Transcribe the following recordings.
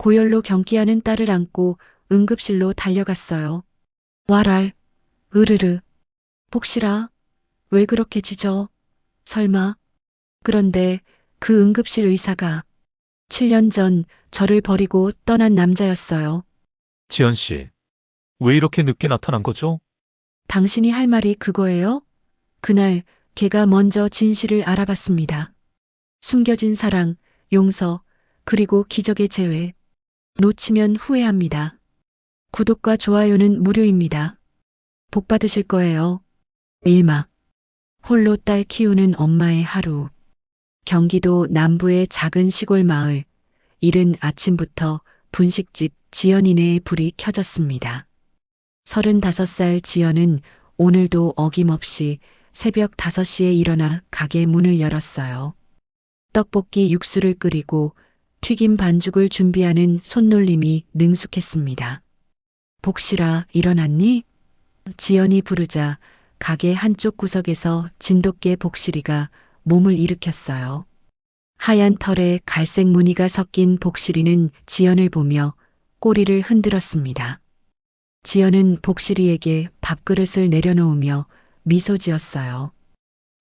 고열로 경기하는 딸을 안고 응급실로 달려갔어요. 와랄, 으르르, 복실아, 왜 그렇게 짖어? 설마. 그런데 그 응급실 의사가 7년 전 저를 버리고 떠난 남자였어요. 지연 씨, 왜 이렇게 늦게 나타난 거죠? 당신이 할 말이 그거예요? 그날 걔가 먼저 진실을 알아봤습니다. 숨겨진 사랑, 용서, 그리고 기적의 재회. 놓치면 후회합니다. 구독과 좋아요는 무료입니다. 복 받으실 거예요. 일막. 홀로 딸 키우는 엄마의 하루. 경기도 남부의 작은 시골 마을. 이른 아침부터 분식집 지연이네의 불이 켜졌습니다. 35살 지연은 오늘도 어김없이 새벽 5시에 일어나 가게 문을 열었어요. 떡볶이 육수를 끓이고 튀김 반죽을 준비하는 손놀림이 능숙했습니다. 복실아, 일어났니? 지연이 부르자 가게 한쪽 구석에서 진돗개 복실이가 몸을 일으켰어요. 하얀 털에 갈색 무늬가 섞인 복실이는 지연을 보며 꼬리를 흔들었습니다. 지연은 복실이에게 밥그릇을 내려놓으며 미소 지었어요.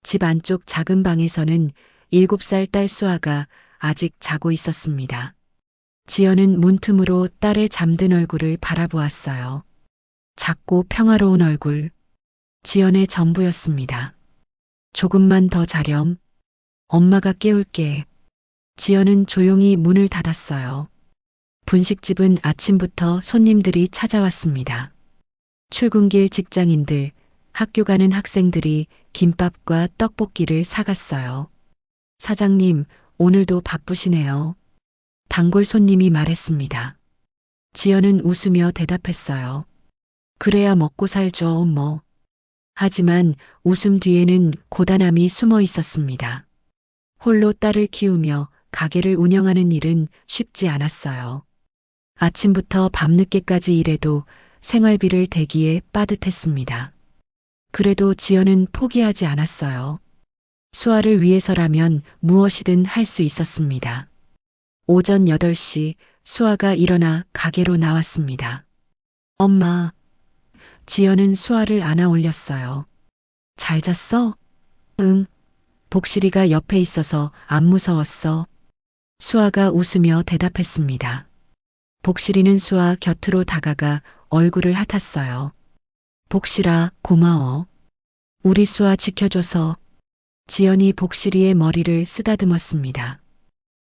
집 안쪽 작은 방에서는 7살 딸 수아가 아직 자고 있었습니다. 지연은 문틈으로 딸의 잠든 얼굴을 바라보았어요. 작고 평화로운 얼굴. 지연의 전부였습니다. 조금만 더 자렴. 엄마가 깨울게. 지연은 조용히 문을 닫았어요. 분식집은 아침부터 손님들이 찾아왔습니다. 출근길 직장인들, 학교 가는 학생들이 김밥과 떡볶이를 사갔어요. 사장님, 오늘도 바쁘시네요. 단골 손님이 말했습니다. 지연은 웃으며 대답했어요. 그래야 먹고 살죠, 뭐. 하지만 웃음 뒤에는 고단함이 숨어 있었습니다. 홀로 딸을 키우며 가게를 운영하는 일은 쉽지 않았어요. 아침부터 밤늦게까지 일해도 생활비를 대기에 빠듯했습니다. 그래도 지연은 포기하지 않았어요. 수아를 위해서라면 무엇이든 할 수 있었습니다. 오전 8시 수아가 일어나 가게로 나왔습니다. 엄마. 지연은 수아를 안아 올렸어요. 잘 잤어? 응. 복실이가 옆에 있어서 안 무서웠어. 수아가 웃으며 대답했습니다. 복실이는 수아 곁으로 다가가 얼굴을 핫았어요. 복실아, 고마워. 우리 수아 지켜줘서. 지연이 복실이의 머리를 쓰다듬었습니다.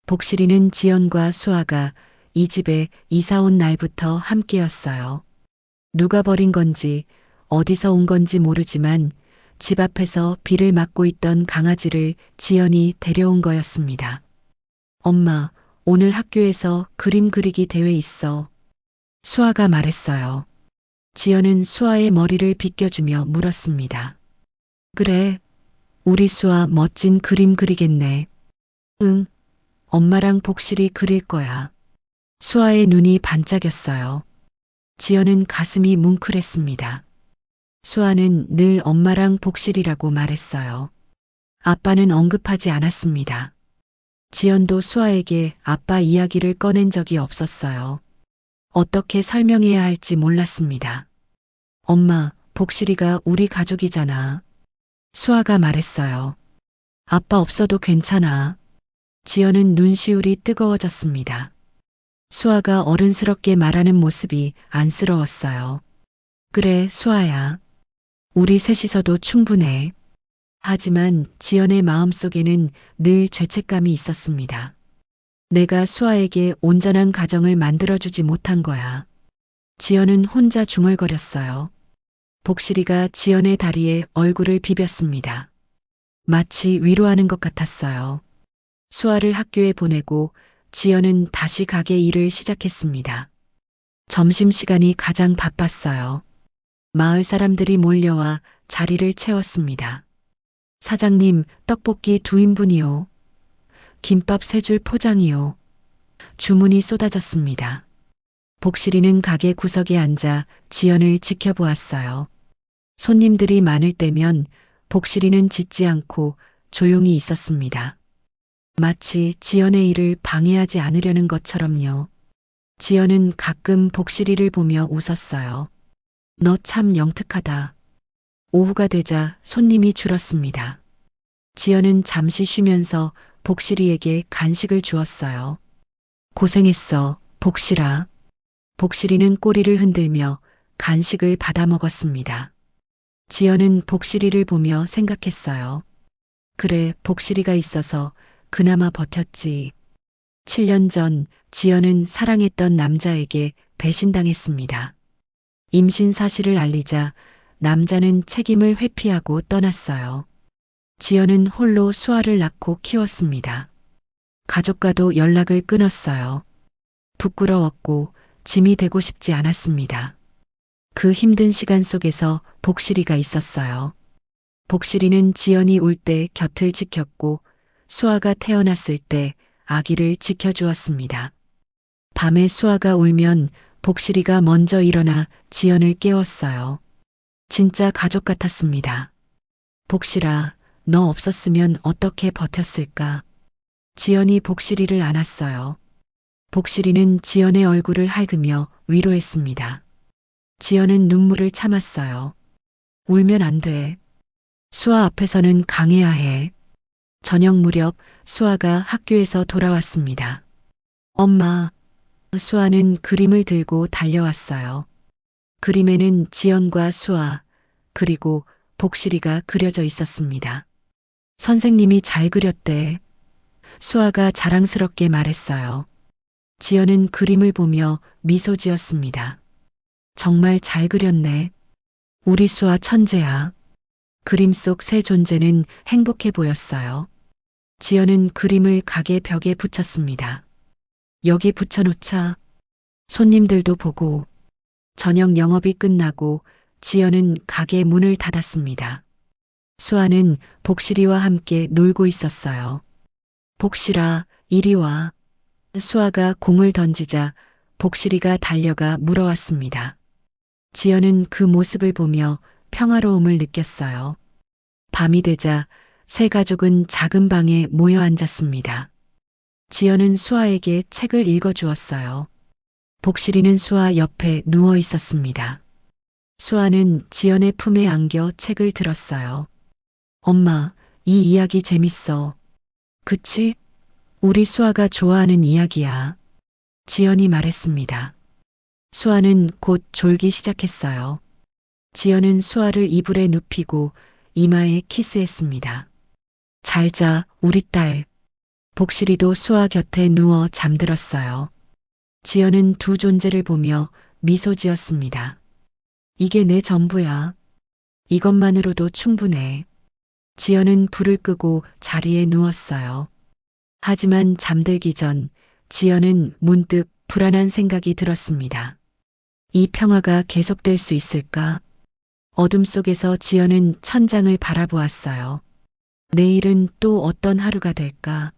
복실이는 지연과 수아가 이 집에 이사 온 날부터 함께였어요. 누가 버린 건지 어디서 온 건지 모르지만 집 앞에서 비를 맞고 있던 강아지를 지연이 데려온 거였습니다. 엄마, 오늘 학교에서 그림 그리기 대회 있어. 수아가 말했어요. 지연은 수아의 머리를 빗겨주며 물었습니다. 그래, 우리 수아 멋진 그림 그리겠네. 응, 엄마랑 복실이 그릴 거야. 수아의 눈이 반짝였어요. 지연은 가슴이 뭉클했습니다. 수아는 늘 엄마랑 복실이라고 말했어요. 아빠는 언급하지 않았습니다. 지연도 수아에게 아빠 이야기를 꺼낸 적이 없었어요. 어떻게 설명해야 할지 몰랐습니다. 엄마, 복실이가 우리 가족이잖아. 수아가 말했어요. 아빠 없어도 괜찮아. 지연은 눈시울이 뜨거워졌습니다. 수아가 어른스럽게 말하는 모습이 안쓰러웠어요. 그래, 수아야. 우리 셋이서도 충분해. 하지만 지연의 마음속에는 늘 죄책감이 있었습니다. 내가 수아에게 온전한 가정을 만들어주지 못한 거야. 지연은 혼자 중얼거렸어요. 복실이가 지연의 다리에 얼굴을 비볐습니다. 마치 위로하는 것 같았어요. 수아를 학교에 보내고 지연은 다시 가게 일을 시작했습니다. 점심시간이 가장 바빴어요. 마을 사람들이 몰려와 자리를 채웠습니다. 사장님, 떡볶이 2인분이요. 김밥 3줄 포장이요. 주문이 쏟아졌습니다. 복실이는 가게 구석에 앉아 지연을 지켜보았어요. 손님들이 많을 때면 복실이는 짖지 않고 조용히 있었습니다. 마치 지연의 일을 방해하지 않으려는 것처럼요. 지연은 가끔 복실이를 보며 웃었어요. 너 참 영특하다. 오후가 되자 손님이 줄었습니다. 지연은 잠시 쉬면서 복실이에게 간식을 주었어요. 고생했어, 복실아. 복실이는 꼬리를 흔들며 간식을 받아 먹었습니다. 지연은 복실이를 보며 생각했어요. 그래, 복실이가 있어서 그나마 버텼지. 7년 전 지연은 사랑했던 남자에게 배신당했습니다. 임신 사실을 알리자 남자는 책임을 회피하고 떠났어요. 지연은 홀로 수아를 낳고 키웠습니다. 가족과도 연락을 끊었어요. 부끄러웠고 짐이 되고 싶지 않았습니다. 그 힘든 시간 속에서 복실이가 있었어요. 복실이는 지연이 울 때 곁을 지켰고 수아가 태어났을 때 아기를 지켜주었습니다. 밤에 수아가 울면 복실이가 먼저 일어나 지연을 깨웠어요. 진짜 가족 같았습니다. 복실아, 너 없었으면 어떻게 버텼을까? 지연이 복실이를 안았어요. 복실이는 지연의 얼굴을 핥으며 위로했습니다. 지연은 눈물을 참았어요. 울면 안 돼. 수아 앞에서는 강해야 해. 저녁 무렵 수아가 학교에서 돌아왔습니다. 엄마, 수아는 그림을 들고 달려왔어요. 그림에는 지연과 수아, 그리고 복실이가 그려져 있었습니다. 선생님이 잘 그렸대. 수아가 자랑스럽게 말했어요. 지연은 그림을 보며 미소 지었습니다. 정말 잘 그렸네. 우리 수아 천재야. 그림 속 새 존재는 행복해 보였어요. 지연은 그림을 가게 벽에 붙였습니다. 여기 붙여놓자. 손님들도 보고. 저녁 영업이 끝나고 지연은 가게 문을 닫았습니다. 수아는 복실이와 함께 놀고 있었어요. 복실아, 이리 와. 수아가 공을 던지자 복실이가 달려가 물어왔습니다. 지연은 그 모습을 보며 평화로움을 느꼈어요. 밤이 되자 세 가족은 작은 방에 모여 앉았습니다. 지연은 수아에게 책을 읽어주었어요. 복실이는 수아 옆에 누워 있었습니다. 수아는 지연의 품에 안겨 책을 들었어요. 엄마, 이 이야기 재밌어. 그치? 우리 수아가 좋아하는 이야기야. 지연이 말했습니다. 수아는 곧 졸기 시작했어요. 지연은 수아를 이불에 눕히고 이마에 키스했습니다. 잘 자, 우리 딸. 복실이도 수아 곁에 누워 잠들었어요. 지연은 두 존재를 보며 미소 지었습니다. 이게 내 전부야. 이것만으로도 충분해. 지연은 불을 끄고 자리에 누웠어요. 하지만 잠들기 전 지연은 문득 불안한 생각이 들었습니다. 이 평화가 계속될 수 있을까? 어둠 속에서 지연은 천장을 바라보았어요. 내일은 또 어떤 하루가 될까?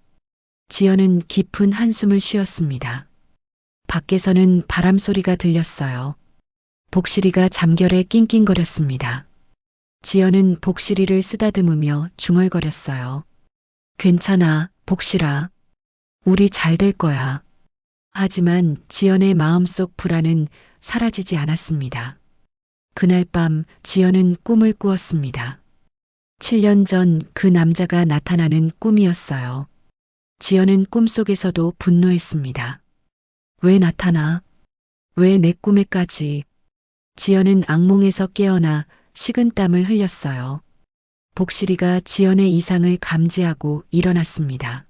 지연은 깊은 한숨을 쉬었습니다. 밖에서는 바람 소리가 들렸어요. 복실이가 잠결에 낑낑거렸습니다. 지연은 복실이를 쓰다듬으며 중얼거렸어요. 괜찮아, 복실아. 우리 잘 될 거야. 하지만 지연의 마음속 불안은 사라지지 않았습니다. 그날 밤 지연은 꿈을 꾸었습니다. 7년 전 그 남자가 나타나는 꿈이었어요. 지연은 꿈속에서도 분노했습니다. 왜 나타나? 왜 내 꿈에까지? 지연은 악몽에서 깨어나 식은땀을 흘렸어요. 복실이가 지연의 이상을 감지하고 일어났습니다.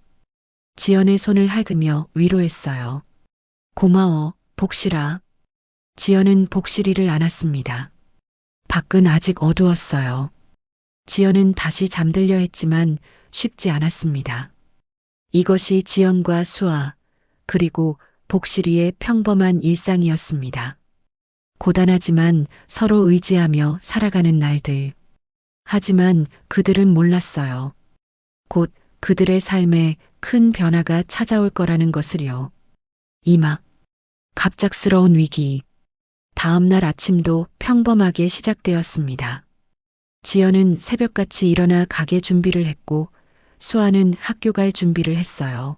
지연의 손을 핥으며 위로했어요. 고마워, 복실아. 지연은 복실이를 안았습니다. 밖은 아직 어두웠어요. 지연은 다시 잠들려 했지만 쉽지 않았습니다. 이것이 지연과 수아, 그리고 복실이의 평범한 일상이었습니다. 고단하지만 서로 의지하며 살아가는 날들. 하지만 그들은 몰랐어요. 곧 그들의 삶에 큰 변화가 찾아올 거라는 것을요. 이막 갑작스러운 위기. 다음 날 아침도 평범하게 시작되었습니다. 지연은 새벽같이 일어나 가게 준비를 했고 수아는 학교 갈 준비를 했어요.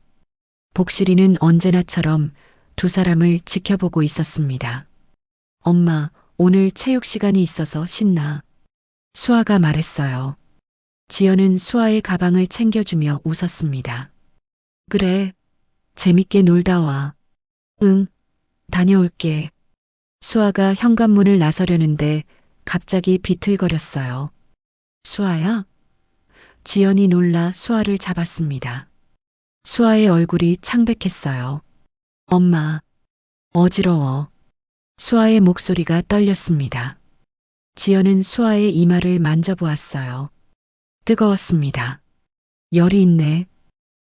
복실이는 언제나처럼 두 사람을 지켜보고 있었습니다. 엄마, 오늘 체육 시간이 있어서 신나. 수아가 말했어요. 지연은 수아의 가방을 챙겨주며 웃었습니다. 그래, 재밌게 놀다 와. 응, 다녀올게. 수아가 현관문을 나서려는데 갑자기 비틀거렸어요. 수아야? 지연이 놀라 수아를 잡았습니다. 수아의 얼굴이 창백했어요. 엄마, 어지러워. 수아의 목소리가 떨렸습니다. 지연은 수아의 이마를 만져보았어요. 뜨거웠습니다. 열이 있네.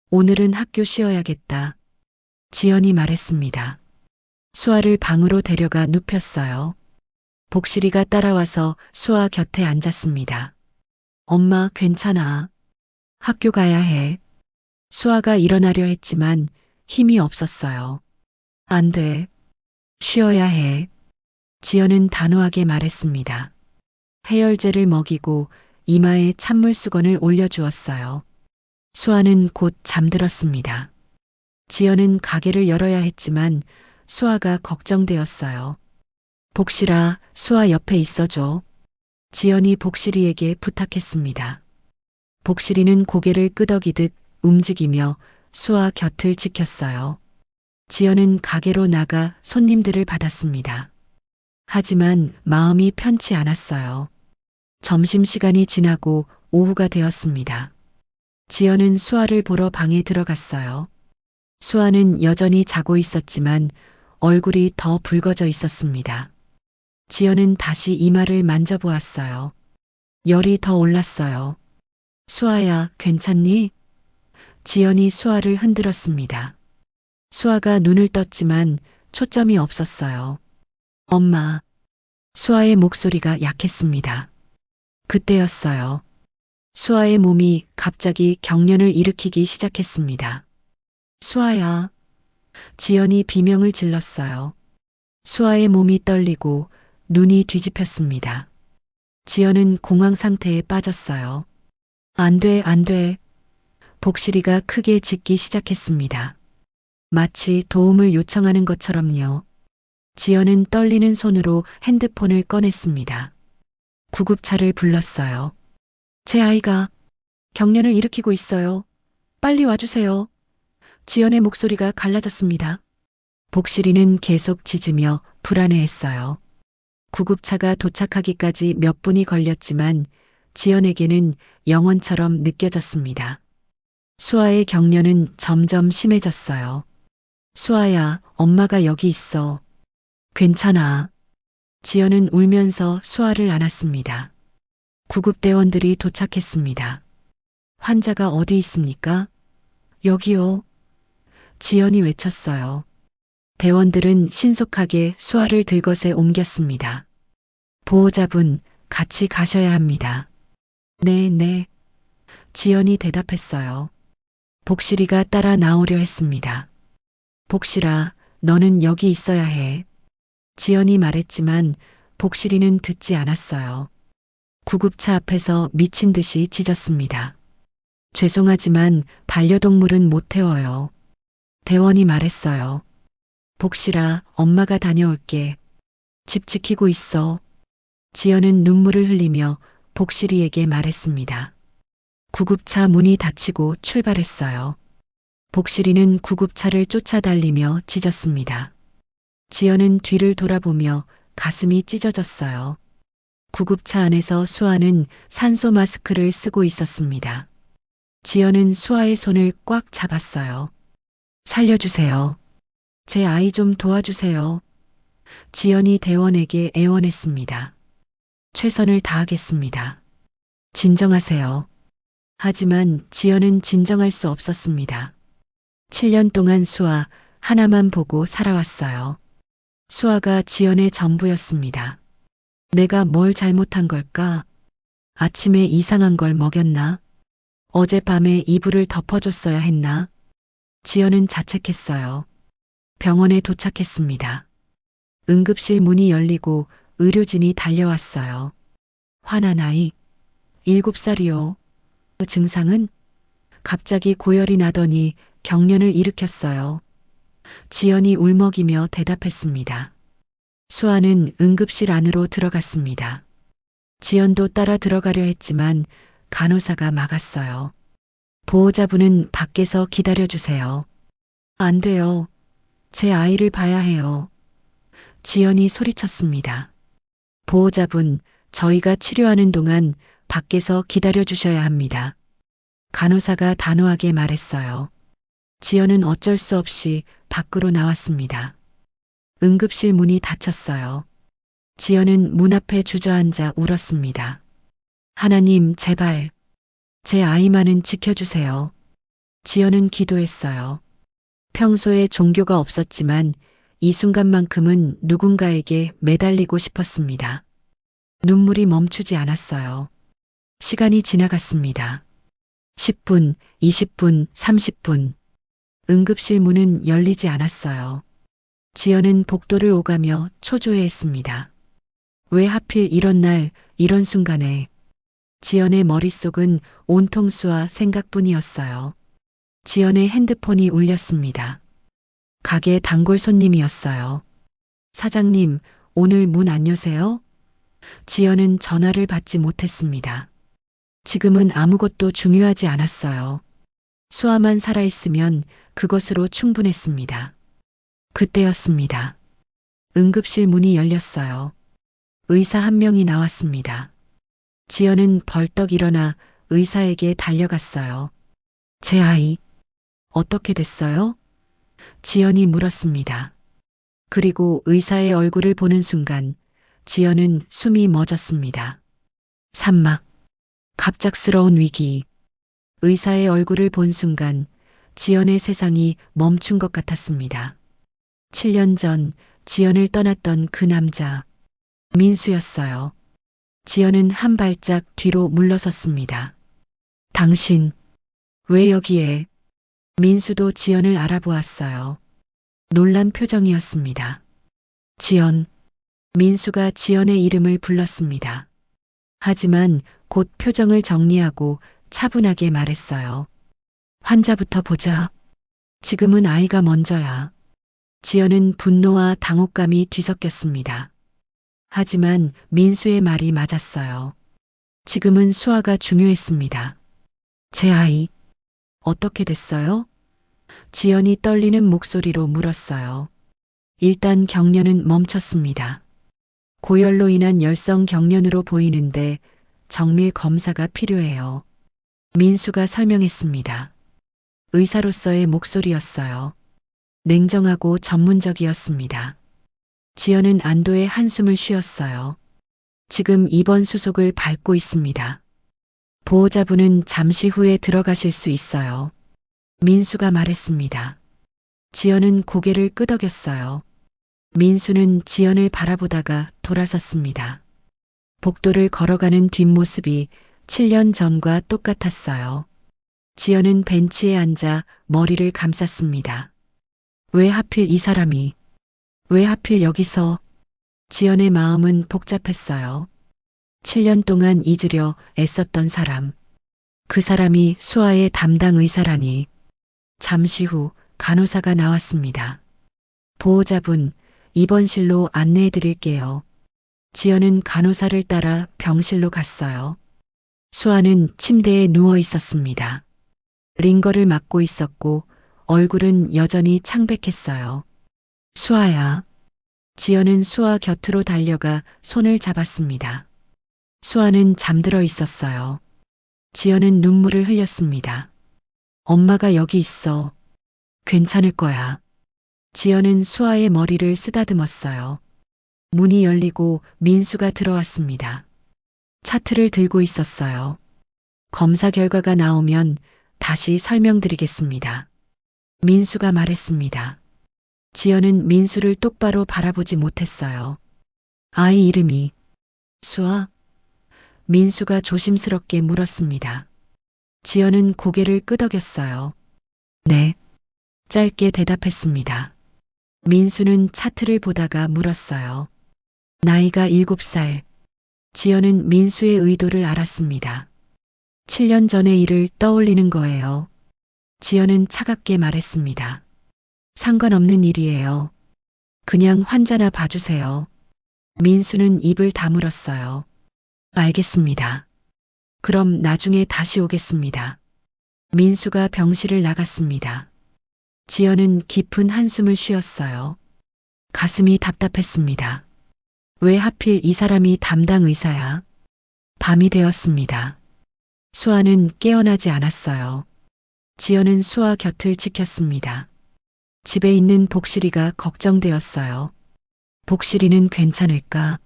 오늘은 학교 쉬어야겠다. 지연이 말했습니다. 수아를 방으로 데려가 눕혔어요. 복실이가 따라와서 수아 곁에 앉았습니다. 엄마, 괜찮아. 학교 가야 해. 수아가 일어나려 했지만 힘이 없었어요. 안 돼. 쉬어야 해. 지연은 단호하게 말했습니다. 해열제를 먹이고 이마에 찬물 수건을 올려주었어요. 수아는 곧 잠들었습니다. 지연은 가게를 열어야 했지만 수아가 걱정되었어요. 복실아, 수아 옆에 있어줘. 지연이 복실이에게 부탁했습니다. 복실이는 고개를 끄덕이듯 움직이며 수아 곁을 지켰어요. 지연은 가게로 나가 손님들을 받았습니다. 하지만 마음이 편치 않았어요. 점심시간이 지나고 오후가 되었습니다. 지연은 수아를 보러 방에 들어갔어요. 수아는 여전히 자고 있었지만 얼굴이 더 붉어져 있었습니다. 지연은 다시 이마를 만져보았어요. 열이 더 올랐어요. 수아야, 괜찮니? 지연이 수아를 흔들었습니다. 수아가 눈을 떴지만 초점이 없었어요. 엄마. 수아의 목소리가 약했습니다. 그때였어요. 수아의 몸이 갑자기 경련을 일으키기 시작했습니다. 수아야. 지연이 비명을 질렀어요. 수아의 몸이 떨리고 눈이 뒤집혔습니다. 지연은 공황 상태에 빠졌어요. 안 돼, 안 돼. 복실이가 크게 짖기 시작했습니다. 마치 도움을 요청하는 것처럼요. 지연은 떨리는 손으로 핸드폰을 꺼냈습니다. 구급차를 불렀어요. 제 아이가 경련을 일으키고 있어요. 빨리 와주세요. 지연의 목소리가 갈라졌습니다. 복실이는 계속 짖으며 불안해했어요. 구급차가 도착하기까지 몇 분이 걸렸지만 지연에게는 영원처럼 느껴졌습니다. 수아의 경련은 점점 심해졌어요. 수아야, 엄마가 여기 있어. 괜찮아. 지연은 울면서 수아를 안았습니다. 구급대원들이 도착했습니다. 환자가 어디 있습니까? 여기요. 지연이 외쳤어요. 대원들은 신속하게 수아를 들것에 옮겼습니다. 보호자분, 같이 가셔야 합니다. 네, 네. 지연이 대답했어요. 복실이가 따라 나오려 했습니다. 복실아, 너는 여기 있어야 해. 지연이 말했지만 복실이는 듣지 않았어요. 구급차 앞에서 미친 듯이 짖었습니다. 죄송하지만 반려동물은 못 태워요. 대원이 말했어요. 복실아, 엄마가 다녀올게. 집 지키고 있어. 지연은 눈물을 흘리며 복실이에게 말했습니다. 구급차 문이 닫히고 출발했어요. 복실이는 구급차를 쫓아달리며 짖었습니다. 지연은 뒤를 돌아보며 가슴이 찢어졌어요. 구급차 안에서 수아는 산소 마스크를 쓰고 있었습니다. 지연은 수아의 손을 꽉 잡았어요. 살려주세요. 제 아이 좀 도와주세요. 지연이 대원에게 애원했습니다. 최선을 다하겠습니다. 진정하세요. 하지만 지연은 진정할 수 없었습니다. 7년 동안 수아 하나만 보고 살아왔어요. 수아가 지연의 전부였습니다. 내가 뭘 잘못한 걸까? 아침에 이상한 걸 먹였나? 어젯밤에 이불을 덮어줬어야 했나? 지연은 자책했어요. 병원에 도착했습니다. 응급실 문이 열리고 의료진이 달려왔어요. 화난 아이, 7살이요. 증상은? 갑자기 고열이 나더니 경련을 일으켰어요. 지연이 울먹이며 대답했습니다. 수아는 응급실 안으로 들어갔습니다. 지연도 따라 들어가려 했지만 간호사가 막았어요. 보호자분은 밖에서 기다려주세요. 안 돼요. 제 아이를 봐야 해요. 지연이 소리쳤습니다. 보호자분, 저희가 치료하는 동안 밖에서 기다려주셔야 합니다. 간호사가 단호하게 말했어요. 지연은 어쩔 수 없이 밖으로 나왔습니다. 응급실 문이 닫혔어요. 지연은 문 앞에 주저앉아 울었습니다. 하나님, 제발, 제 아이만은 지켜주세요. 지연은 기도했어요. 평소에 종교가 없었지만 이 순간만큼은 누군가에게 매달리고 싶었습니다. 눈물이 멈추지 않았어요. 시간이 지나갔습니다. 10분, 20분, 30분. 응급실 문은 열리지 않았어요. 지연은 복도를 오가며 초조해했습니다. 왜 하필 이런 날, 이런 순간에. 지연의 머릿속은 온통 수아 생각뿐이었어요. 지연의 핸드폰이 울렸습니다. 가게 단골 손님이었어요. 사장님, 오늘 문 안 여세요? 지연은 전화를 받지 못했습니다. 지금은 아무것도 중요하지 않았어요. 수아만 살아있으면 그것으로 충분했습니다. 그때였습니다. 응급실 문이 열렸어요. 의사 한 명이 나왔습니다. 지연은 벌떡 일어나 의사에게 달려갔어요. 제 아이, 어떻게 됐어요? 지연이 물었습니다. 그리고 의사의 얼굴을 보는 순간 지연은 숨이 멎었습니다. 산막, 갑작스러운 위기. 의사의 얼굴을 본 순간 지연의 세상이 멈춘 것 같았습니다. 7년 전 지연을 떠났던 그 남자, 민수였어요. 지연은 한 발짝 뒤로 물러섰습니다. 당신, 왜 여기에? 민수도 지연을 알아보았어요. 놀란 표정이었습니다. 지연, 민수가 지연의 이름을 불렀습니다. 하지만 곧 표정을 정리하고 차분하게 말했어요. 환자부터 보자. 지금은 아이가 먼저야. 지연은 분노와 당혹감이 뒤섞였습니다. 하지만 민수의 말이 맞았어요. 지금은 수아가 중요했습니다. 제 아이, 어떻게 됐어요? 지연이 떨리는 목소리로 물었어요. 일단 경련은 멈췄습니다. 고열로 인한 열성 경련으로 보이는데 정밀 검사가 필요해요. 민수가 설명했습니다. 의사로서의 목소리였어요. 냉정하고 전문적이었습니다. 지연은 안도의 한숨을 쉬었어요. 지금 입원 수속을 밟고 있습니다. 보호자분은 잠시 후에 들어가실 수 있어요. 민수가 말했습니다. 지연은 고개를 끄덕였어요. 민수는 지연을 바라보다가 돌아섰습니다. 복도를 걸어가는 뒷모습이 7년 전과 똑같았어요. 지연은 벤치에 앉아 머리를 감쌌습니다. 왜 하필 이 사람이? 왜 하필 여기서? 지연의 마음은 복잡했어요. 7년 동안 잊으려 애썼던 사람. 그 사람이 수아의 담당 의사라니. 잠시 후 간호사가 나왔습니다. 보호자분, 입원실로 안내해 드릴게요. 지연은 간호사를 따라 병실로 갔어요. 수아는 침대에 누워 있었습니다. 링거를 맞고 있었고 얼굴은 여전히 창백했어요. 수아야. 지연은 수아 곁으로 달려가 손을 잡았습니다. 수아는 잠들어 있었어요. 지연은 눈물을 흘렸습니다. 엄마가 여기 있어. 괜찮을 거야. 지연은 수아의 머리를 쓰다듬었어요. 문이 열리고 민수가 들어왔습니다. 차트를 들고 있었어요. 검사 결과가 나오면 다시 설명드리겠습니다. 민수가 말했습니다. 지연은 민수를 똑바로 바라보지 못했어요. 아이 이름이 수아? 민수가 조심스럽게 물었습니다. 지연은 고개를 끄덕였어요. 네. 짧게 대답했습니다. 민수는 차트를 보다가 물었어요. 나이가 7살. 지연은 민수의 의도를 알았습니다. 7년 전의 일을 떠올리는 거예요. 지연은 차갑게 말했습니다. 상관없는 일이에요. 그냥 환자나 봐주세요. 민수는 입을 다물었어요. 알겠습니다. 그럼 나중에 다시 오겠습니다. 민수가 병실을 나갔습니다. 지연은 깊은 한숨을 쉬었어요. 가슴이 답답했습니다. 왜 하필 이 사람이 담당 의사야? 밤이 되었습니다. 수아는 깨어나지 않았어요. 지연은 수아 곁을 지켰습니다. 집에 있는 복실이가 걱정되었어요. 복실이는 괜찮을까?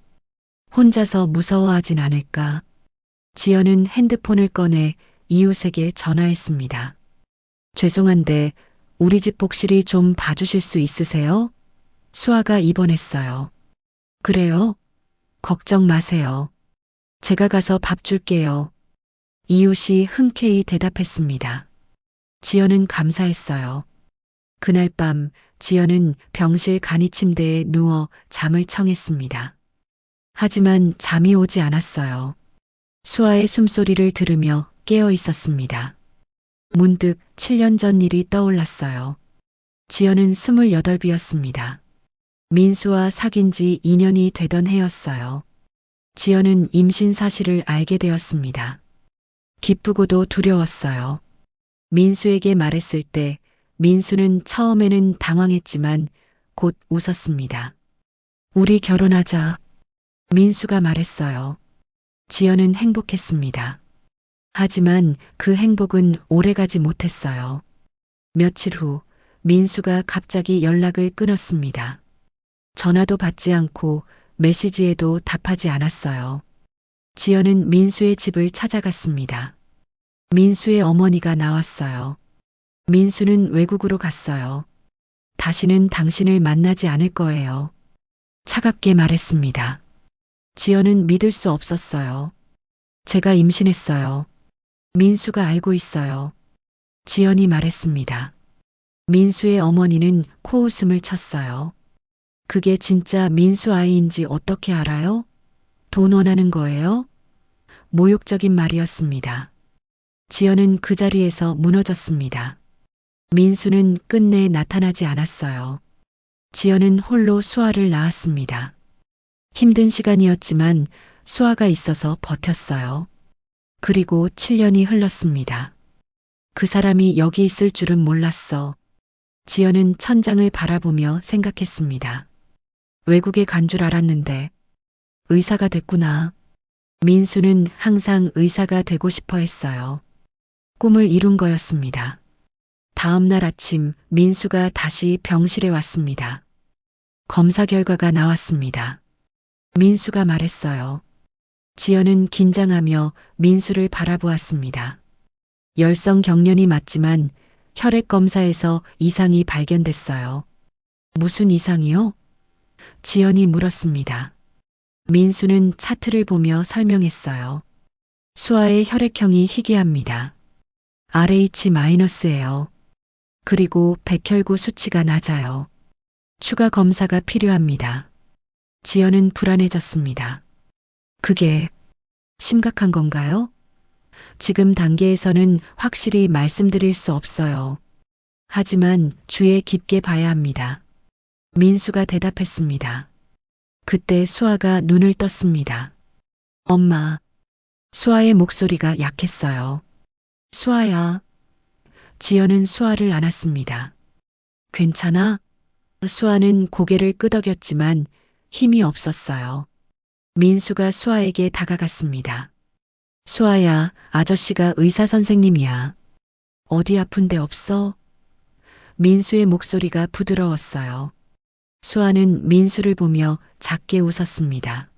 혼자서 무서워하진 않을까? 지연은 핸드폰을 꺼내 이웃에게 전화했습니다. 죄송한데 우리 집 복실이 좀 봐주실 수 있으세요? 수아가 입원했어요. 그래요? 걱정 마세요. 제가 가서 밥 줄게요. 이웃이 흔쾌히 대답했습니다. 지연은 감사했어요. 그날 밤 지연은 병실 간이 침대에 누워 잠을 청했습니다. 하지만 잠이 오지 않았어요. 수아의 숨소리를 들으며 깨어 있었습니다. 문득 7년 전 일이 떠올랐어요. 지연은 28이었습니다. 민수와 사귄 지 2년이 되던 해였어요. 지연은 임신 사실을 알게 되었습니다. 기쁘고도 두려웠어요. 민수에게 말했을 때 민수는 처음에는 당황했지만 곧 웃었습니다. 우리 결혼하자. 민수가 말했어요. 지연은 행복했습니다. 하지만 그 행복은 오래가지 못했어요. 며칠 후 민수가 갑자기 연락을 끊었습니다. 전화도 받지 않고 메시지에도 답하지 않았어요. 지연은 민수의 집을 찾아갔습니다. 민수의 어머니가 나왔어요. 민수는 외국으로 갔어요. 다시는 당신을 만나지 않을 거예요. 차갑게 말했습니다. 지연은 믿을 수 없었어요. 제가 임신했어요. 민수가 알고 있어요. 지연이 말했습니다. 민수의 어머니는 코웃음을 쳤어요. 그게 진짜 민수 아이인지 어떻게 알아요? 돈 원하는 거예요? 모욕적인 말이었습니다. 지연은 그 자리에서 무너졌습니다. 민수는 끝내 나타나지 않았어요. 지연은 홀로 수아를 낳았습니다. 힘든 시간이었지만 수아가 있어서 버텼어요. 그리고 7년이 흘렀습니다. 그 사람이 여기 있을 줄은 몰랐어. 지연은 천장을 바라보며 생각했습니다. 외국에 간 줄 알았는데 의사가 됐구나. 민수는 항상 의사가 되고 싶어 했어요. 꿈을 이룬 거였습니다. 다음 날 아침 민수가 다시 병실에 왔습니다. 검사 결과가 나왔습니다. 민수가 말했어요. 지연은 긴장하며 민수를 바라보았습니다. 열성 경련이 맞지만 혈액 검사에서 이상이 발견됐어요. 무슨 이상이요? 지연이 물었습니다. 민수는 차트를 보며 설명했어요. 수아의 혈액형이 희귀합니다. RH-예요. 그리고 백혈구 수치가 낮아요. 추가 검사가 필요합니다. 지연은 불안해졌습니다. 그게 심각한 건가요? 지금 단계에서는 확실히 말씀드릴 수 없어요. 하지만 주의 깊게 봐야 합니다. 민수가 대답했습니다. 그때 수아가 눈을 떴습니다. 엄마. 수아의 목소리가 약했어요. 수아야. 지연은 수아를 안았습니다. 괜찮아? 수아는 고개를 끄덕였지만 힘이 없었어요. 민수가 수아에게 다가갔습니다. 수아야, 아저씨가 의사 선생님이야. 어디 아픈 데 없어? 민수의 목소리가 부드러웠어요. 수아는 민수를 보며 작게 웃었습니다.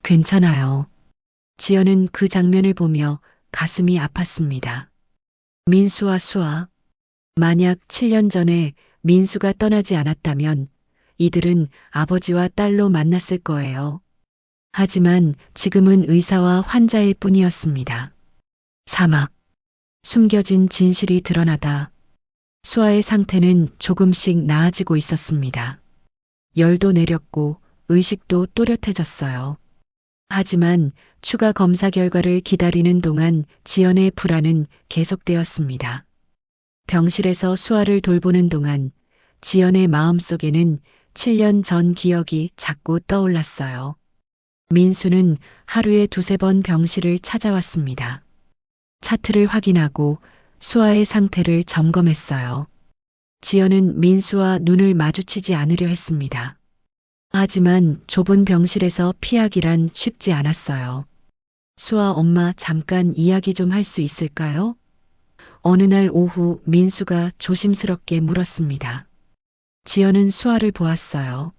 괜찮아요. 지연은 그 장면을 보며 가슴이 아팠습니다. 민수와 수아. 만약 7년 전에 민수가 떠나지 않았다면 이들은 아버지와 딸로 만났을 거예요. 하지만 지금은 의사와 환자일 뿐이었습니다. 사막. 숨겨진 진실이 드러나다. 수아의 상태는 조금씩 나아지고 있었습니다. 열도 내렸고 의식도 또렷해졌어요. 하지만 추가 검사 결과를 기다리는 동안 지연의 불안은 계속되었습니다. 병실에서 수아를 돌보는 동안 지연의 마음속에는 7년 전 기억이 자꾸 떠올랐어요. 민수는 하루에 두세 번 병실을 찾아왔습니다. 차트를 확인하고 수아의 상태를 점검했어요. 지연은 민수와 눈을 마주치지 않으려 했습니다. 하지만 좁은 병실에서 피하기란 쉽지 않았어요. 수아 엄마 잠깐 이야기 좀 할 수 있을까요? 어느 날 오후 민수가 조심스럽게 물었습니다. 지연은 수아를 보았어요.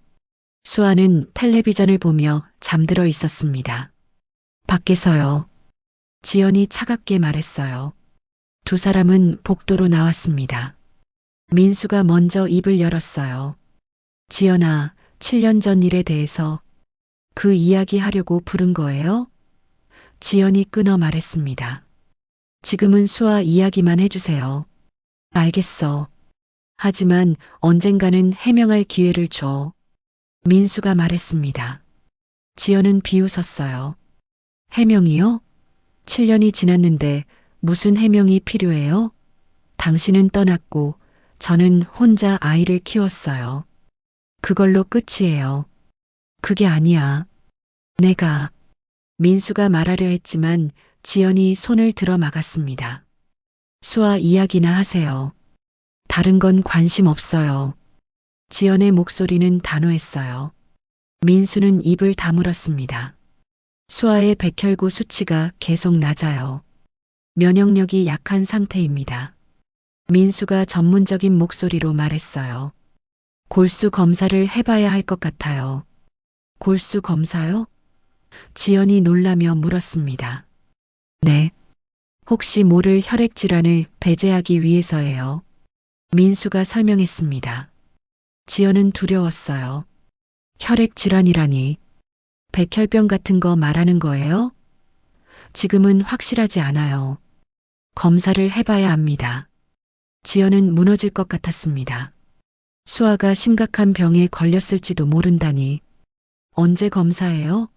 수아는 텔레비전을 보며 잠들어 있었습니다. 밖에서요. 지연이 차갑게 말했어요. 두 사람은 복도로 나왔습니다. 민수가 먼저 입을 열었어요. 지연아, 7년 전 일에 대해서 그 이야기 하려고 부른 거예요? 지연이 끊어 말했습니다. 지금은 수아 이야기만 해주세요. 알겠어. 하지만 언젠가는 해명할 기회를 줘. 민수가 말했습니다. 지연은 비웃었어요. 해명이요? 7년이 지났는데 무슨 해명이 필요해요? 당신은 떠났고 저는 혼자 아이를 키웠어요. 그걸로 끝이에요. 그게 아니야. 내가 민수가 말하려 했지만 지연이 손을 들어 막았습니다. 수아 이야기나 하세요. 다른 건 관심 없어요. 지연의 목소리는 단호했어요. 민수는 입을 다물었습니다. 수아의 백혈구 수치가 계속 낮아요. 면역력이 약한 상태입니다. 민수가 전문적인 목소리로 말했어요. 골수 검사를 해봐야 할 것 같아요. 골수 검사요? 지연이 놀라며 물었습니다. 네. 혹시 모를 혈액 질환을 배제하기 위해서예요. 민수가 설명했습니다. 지연은 두려웠어요. 혈액 질환이라니. 백혈병 같은 거 말하는 거예요? 지금은 확실하지 않아요. 검사를 해봐야 합니다. 지연은 무너질 것 같았습니다. 수아가 심각한 병에 걸렸을지도 모른다니. 언제 검사해요?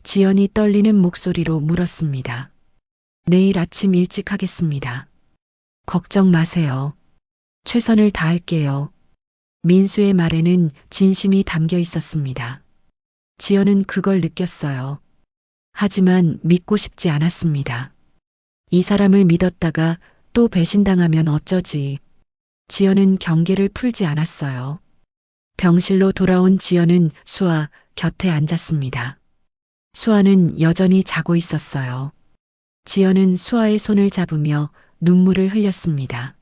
지연이 떨리는 목소리로 물었습니다. 내일 아침 일찍 하겠습니다. 걱정 마세요. 최선을 다할게요. 민수의 말에는 진심이 담겨 있었습니다. 지연은 그걸 느꼈어요. 하지만 믿고 싶지 않았습니다. 이 사람을 믿었다가 또 배신당하면 어쩌지. 지연은 경계를 풀지 않았어요. 병실로 돌아온 지연은 수아 곁에 앉았습니다. 수아는 여전히 자고 있었어요. 지연은 수아의 손을 잡으며 눈물을 흘렸습니다.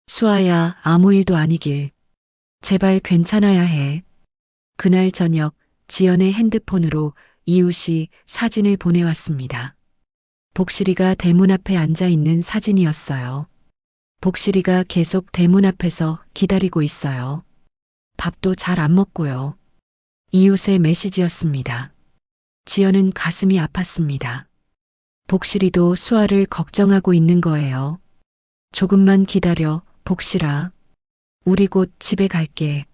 수아야, 아무 일도 아니길. 제발 괜찮아야 해. 그날 저녁 지연의 핸드폰으로 이웃이 사진을 보내왔습니다. 복실이가 대문 앞에 앉아 있는 사진이었어요. 복실이가 계속 대문 앞에서 기다리고 있어요. 밥도 잘 안 먹고요. 이웃의 메시지였습니다. 지연은 가슴이 아팠습니다. 복실이도 수아를 걱정하고 있는 거예요. 조금만 기다려, 복실아. 우리 곧 집에 갈게.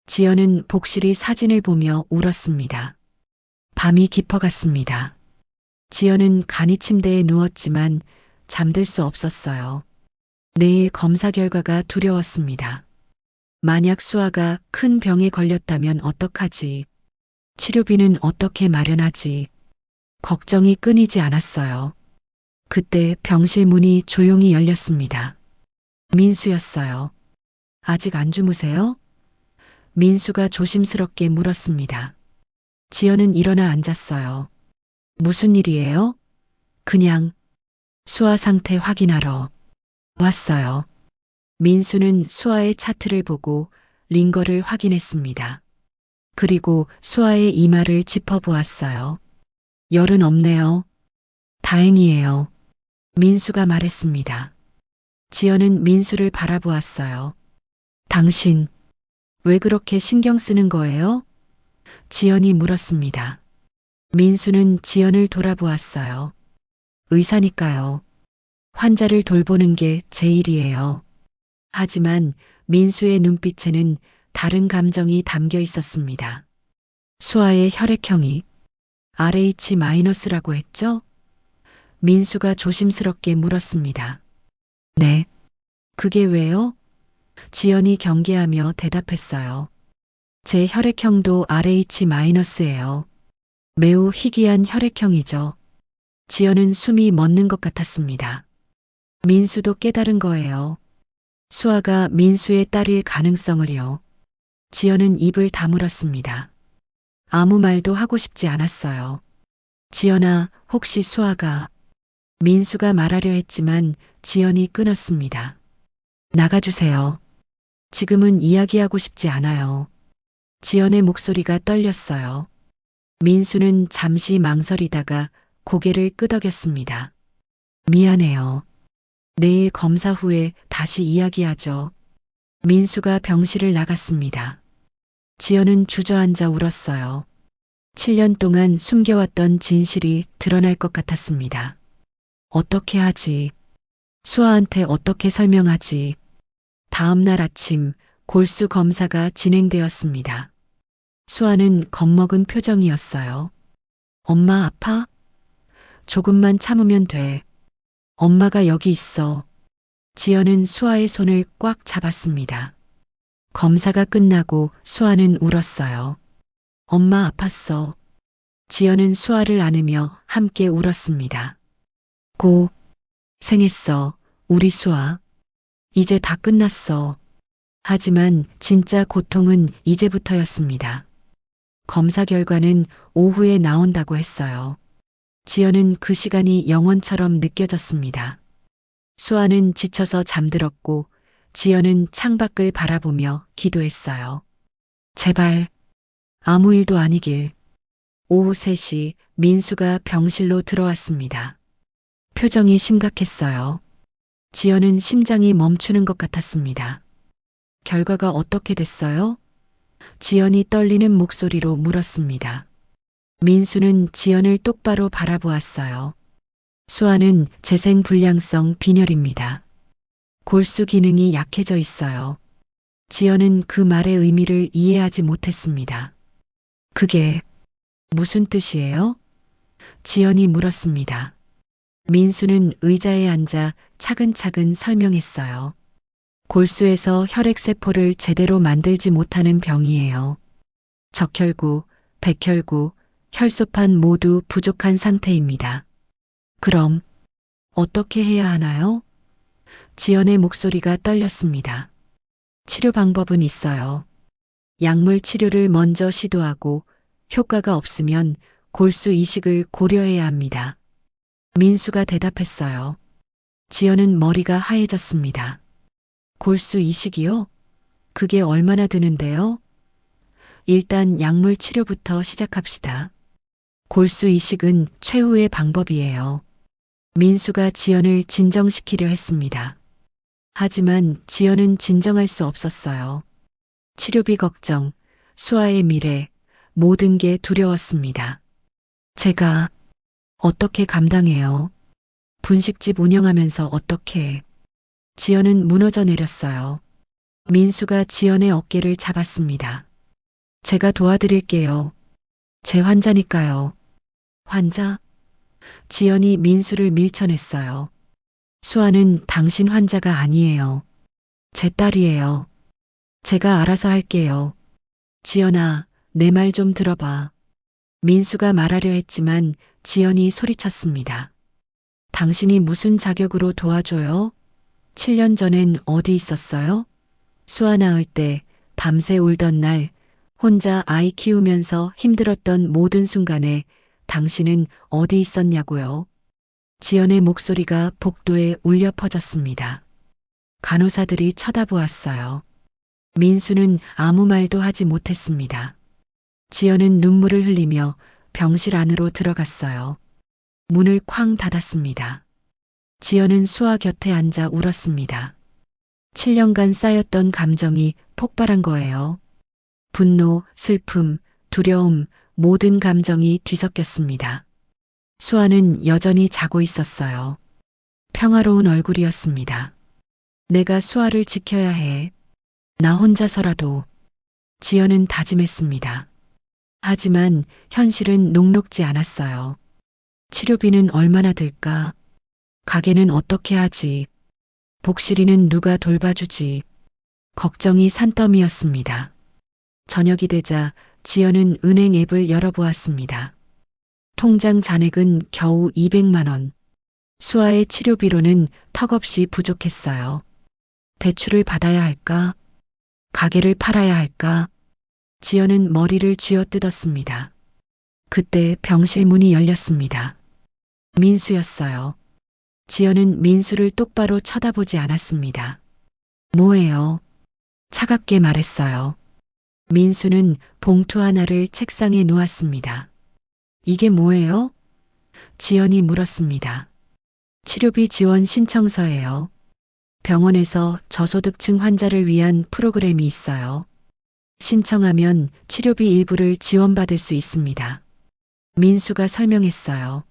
지연은 복실이 사진을 보며 울었습니다. 밤이 깊어갔습니다. 지연은 간이 침대에 누웠지만 잠들 수 없었어요. 내일 검사 결과가 두려웠습니다. 만약 수아가 큰 병에 걸렸다면 어떡하지? 치료비는 어떻게 마련하지? 걱정이 끊이지 않았어요. 그때 병실 문이 조용히 열렸습니다. 민수였어요. 아직 안 주무세요? 민수가 조심스럽게 물었습니다. 지연은 일어나 앉았어요. 무슨 일이에요? 그냥 수아 상태 확인하러 왔어요. 민수는 수아의 차트를 보고 링거를 확인했습니다. 그리고 수아의 이마를 짚어보았어요. 열은 없네요. 다행이에요. 민수가 말했습니다. 지연은 민수를 바라보았어요. 당신, 왜 그렇게 신경 쓰는 거예요? 지연이 물었습니다. 민수는 지연을 돌아보았어요. 의사니까요. 환자를 돌보는 게 제 일이에요. 하지만 민수의 눈빛에는 다른 감정이 담겨 있었습니다. 수아의 혈액형이 RH-라고 했죠? 민수가 조심스럽게 물었습니다. 네. 그게 왜요? 지연이 경계하며 대답했어요. 제 혈액형도 RH-예요. 매우 희귀한 혈액형이죠. 지연은 숨이 멎는 것 같았습니다. 민수도 깨달은 거예요. 수아가 민수의 딸일 가능성을요. 지연은 입을 다물었습니다. 아무 말도 하고 싶지 않았어요. 지연아, 혹시 수아가... 민수가 말하려 했지만 지연이 끊었습니다. 나가주세요. 지금은 이야기하고 싶지 않아요. 지연의 목소리가 떨렸어요. 민수는 잠시 망설이다가 고개를 끄덕였습니다. 미안해요. 내일 검사 후에 다시 이야기하죠. 민수가 병실을 나갔습니다. 지연은 주저앉아 울었어요. 7년 동안 숨겨왔던 진실이 드러날 것 같았습니다. 어떻게 하지? 수아한테 어떻게 설명하지? 다음 날 아침 골수 검사가 진행되었습니다. 수아는 겁먹은 표정이었어요. 엄마 아파? 조금만 참으면 돼. 엄마가 여기 있어. 지연은 수아의 손을 꽉 잡았습니다. 검사가 끝나고 수아는 울었어요. 엄마 아팠어. 지연은 수아를 안으며 함께 울었습니다. 고생했어, 우리 수아. 이제 다 끝났어. 하지만 진짜 고통은 이제부터였습니다. 검사 결과는 오후에 나온다고 했어요. 지연은 그 시간이 영원처럼 느껴졌습니다. 수아는 지쳐서 잠들었고 지연은 창밖을 바라보며 기도했어요. 제발 아무 일도 아니길. 오후 3시 민수가 병실로 들어왔습니다. 표정이 심각했어요. 지연은 심장이 멈추는 것 같았습니다. 결과가 어떻게 됐어요? 지연이 떨리는 목소리로 물었습니다. 민수는 지연을 똑바로 바라보았어요. 수아는 재생불량성 빈혈입니다. 골수 기능이 약해져 있어요. 지연은 그 말의 의미를 이해하지 못했습니다. 그게 무슨 뜻이에요? 지연이 물었습니다. 민수는 의자에 앉아 차근차근 설명했어요. 골수에서 혈액세포를 제대로 만들지 못하는 병이에요. 적혈구, 백혈구, 혈소판 모두 부족한 상태입니다. 그럼 어떻게 해야 하나요? 지연의 목소리가 떨렸습니다. 치료 방법은 있어요. 약물 치료를 먼저 시도하고 효과가 없으면 골수 이식을 고려해야 합니다. 민수가 대답했어요. 지연은 머리가 하얘졌습니다. 골수 이식이요? 그게 얼마나 드는데요? 일단 약물 치료부터 시작합시다. 골수 이식은 최후의 방법이에요. 민수가 지연을 진정시키려 했습니다. 하지만 지연은 진정할 수 없었어요. 치료비 걱정, 수아의 미래, 모든 게 두려웠습니다. 제가 어떻게 감당해요? 분식집 운영하면서 어떻게... 지연은 무너져 내렸어요. 민수가 지연의 어깨를 잡았습니다. 제가 도와드릴게요. 제 환자니까요. 환자? 지연이 민수를 밀쳐냈어요. 수아는 당신 환자가 아니에요. 제 딸이에요. 제가 알아서 할게요. 지연아, 내 말 좀 들어봐. 민수가 말하려 했지만 지연이 소리쳤습니다. 당신이 무슨 자격으로 도와줘요? 7년 전엔 어디 있었어요? 수아 낳을 때 밤새 울던 날 혼자 아이 키우면서 힘들었던 모든 순간에 당신은 어디 있었냐고요? 지연의 목소리가 복도에 울려 퍼졌습니다. 간호사들이 쳐다보았어요. 민수는 아무 말도 하지 못했습니다. 지연은 눈물을 흘리며 병실 안으로 들어갔어요. 문을 쾅 닫았습니다. 지연은 수아 곁에 앉아 울었습니다. 7년간 쌓였던 감정이 폭발한 거예요. 분노, 슬픔, 두려움, 모든 감정이 뒤섞였습니다. 수아는 여전히 자고 있었어요. 평화로운 얼굴이었습니다. 내가 수아를 지켜야 해. 나 혼자서라도. 지연은 다짐했습니다. 하지만 현실은 녹록지 않았어요. 치료비는 얼마나 들까? 가게는 어떻게 하지? 복실이는 누가 돌봐주지? 걱정이 산더미였습니다. 저녁이 되자 지연은 은행 앱을 열어보았습니다. 통장 잔액은 겨우 200만 원. 수아의 치료비로는 턱없이 부족했어요. 대출을 받아야 할까? 가게를 팔아야 할까? 지연은 머리를 쥐어뜯었습니다. 그때 병실 문이 열렸습니다. 민수였어요. 지연은 민수를 똑바로 쳐다보지 않았습니다. 뭐예요? 차갑게 말했어요. 민수는 봉투 하나를 책상에 놓았습니다. 이게 뭐예요? 지연이 물었습니다. 치료비 지원 신청서예요. 병원에서 저소득층 환자를 위한 프로그램이 있어요. 신청하면 치료비 일부를 지원받을 수 있습니다. 민수가 설명했어요.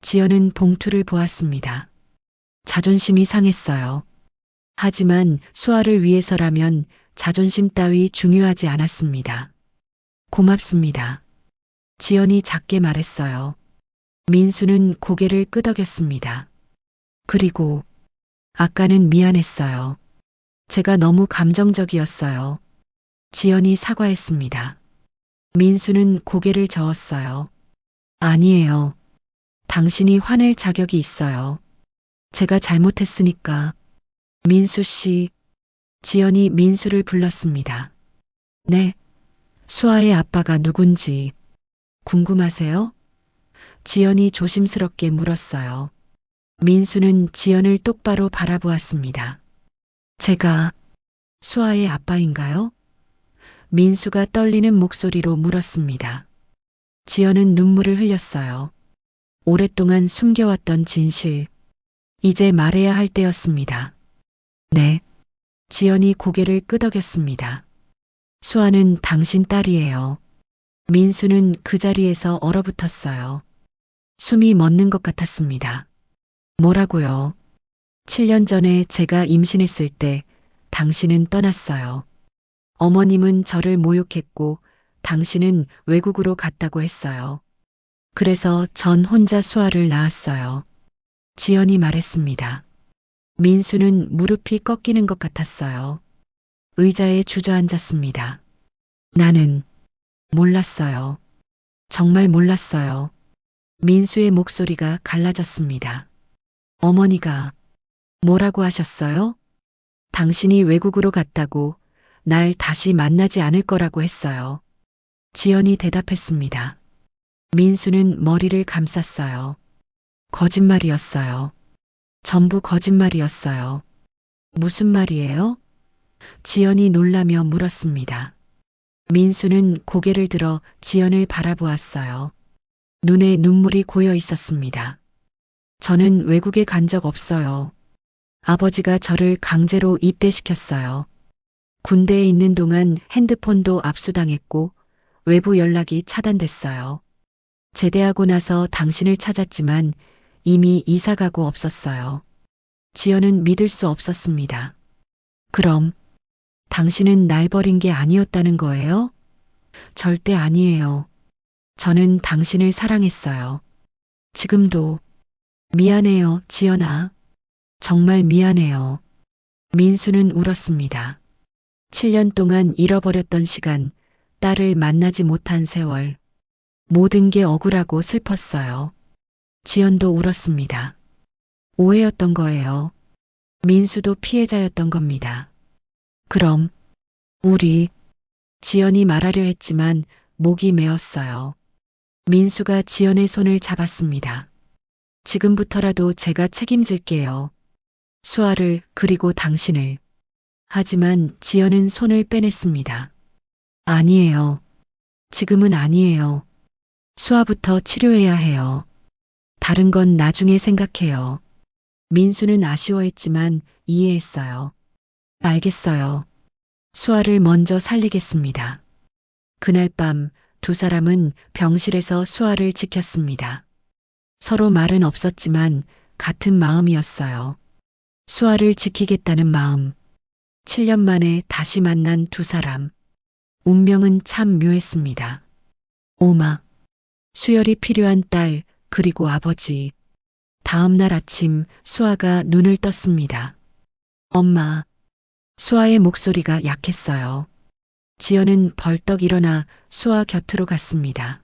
지연은 봉투를 보았습니다. 자존심이 상했어요. 하지만 수아를 위해서라면 자존심 따위 중요하지 않았습니다. 고맙습니다. 지연이 작게 말했어요. 민수는 고개를 끄덕였습니다. 그리고 아까는 미안했어요. 제가 너무 감정적이었어요. 지연이 사과했습니다. 민수는 고개를 저었어요. 아니에요. 당신이 화낼 자격이 있어요. 제가 잘못했으니까. 민수 씨. 지연이 민수를 불렀습니다. 네. 수아의 아빠가 누군지 궁금하세요? 지연이 조심스럽게 물었어요. 민수는 지연을 똑바로 바라보았습니다. 제가 수아의 아빠인가요? 민수가 떨리는 목소리로 물었습니다. 지연은 눈물을 흘렸어요. 오랫동안 숨겨왔던 진실. 이제 말해야 할 때였습니다. 네. 지연이 고개를 끄덕였습니다. 수아는 당신 딸이에요. 민수는 그 자리에서 얼어붙었어요. 숨이 멎는 것 같았습니다. 뭐라고요? 7년 전에 제가 임신했을 때 당신은 떠났어요. 어머님은 저를 모욕했고 당신은 외국으로 갔다고 했어요. 그래서 전 혼자 수아를 낳았어요. 지연이 말했습니다. 민수는 무릎이 꺾이는 것 같았어요. 의자에 주저앉았습니다. 나는 몰랐어요. 정말 몰랐어요. 민수의 목소리가 갈라졌습니다. 어머니가 뭐라고 하셨어요? 당신이 외국으로 갔다고 날 다시 만나지 않을 거라고 했어요. 지연이 대답했습니다. 민수는 머리를 감쌌어요. 거짓말이었어요. 전부 거짓말이었어요. 무슨 말이에요? 지연이 놀라며 물었습니다. 민수는 고개를 들어 지연을 바라보았어요. 눈에 눈물이 고여 있었습니다. 저는 외국에 간 적 없어요. 아버지가 저를 강제로 입대시켰어요. 군대에 있는 동안 핸드폰도 압수당했고 외부 연락이 차단됐어요. 제대하고 나서 당신을 찾았지만 이미 이사가고 없었어요. 지연은 믿을 수 없었습니다. 그럼 당신은 날 버린 게 아니었다는 거예요? 절대 아니에요. 저는 당신을 사랑했어요. 지금도. 미안해요, 지연아. 정말 미안해요. 민수는 울었습니다. 7년 동안 잃어버렸던 시간, 딸을 만나지 못한 세월. 모든 게 억울하고 슬펐어요. 지연도 울었습니다. 오해였던 거예요. 민수도 피해자였던 겁니다. 그럼 우리 지연이 말하려 했지만 목이 메었어요. 민수가 지연의 손을 잡았습니다. 지금부터라도 제가 책임질게요. 수아를 그리고 당신을. 하지만 지연은 손을 빼냈습니다. 아니에요. 지금은 아니에요. 수아부터 치료해야 해요. 다른 건 나중에 생각해요. 민수는 아쉬워했지만 이해했어요. 알겠어요. 수아를 먼저 살리겠습니다. 그날 밤 두 사람은 병실에서 수아를 지켰습니다. 서로 말은 없었지만 같은 마음이었어요. 수아를 지키겠다는 마음. 7년 만에 다시 만난 두 사람. 운명은 참 묘했습니다. 오마. 수혈이 필요한 딸, 그리고 아버지. 다음 날 아침 수아가 눈을 떴습니다. 엄마. 수아의 목소리가 약했어요. 지연은 벌떡 일어나 수아 곁으로 갔습니다.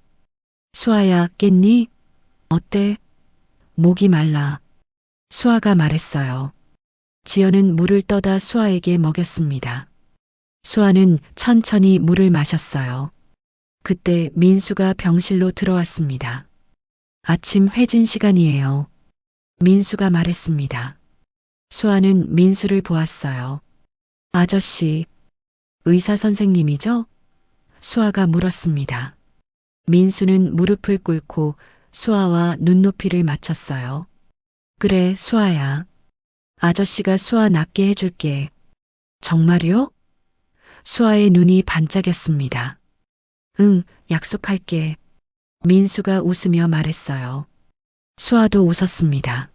수아야, 깼니? 어때? 목이 말라. 수아가 말했어요. 지연은 물을 떠다 수아에게 먹였습니다. 수아는 천천히 물을 마셨어요. 그때 민수가 병실로 들어왔습니다. 아침 회진 시간이에요. 민수가 말했습니다. 수아는 민수를 보았어요. 아저씨, 의사 선생님이죠? 수아가 물었습니다. 민수는 무릎을 꿇고 수아와 눈높이를 맞췄어요. 그래, 수아야. 아저씨가 수아 낫게 해줄게. 정말요? 수아의 눈이 반짝였습니다. 응, 약속할게. 민수가 웃으며 말했어요. 수아도 웃었습니다.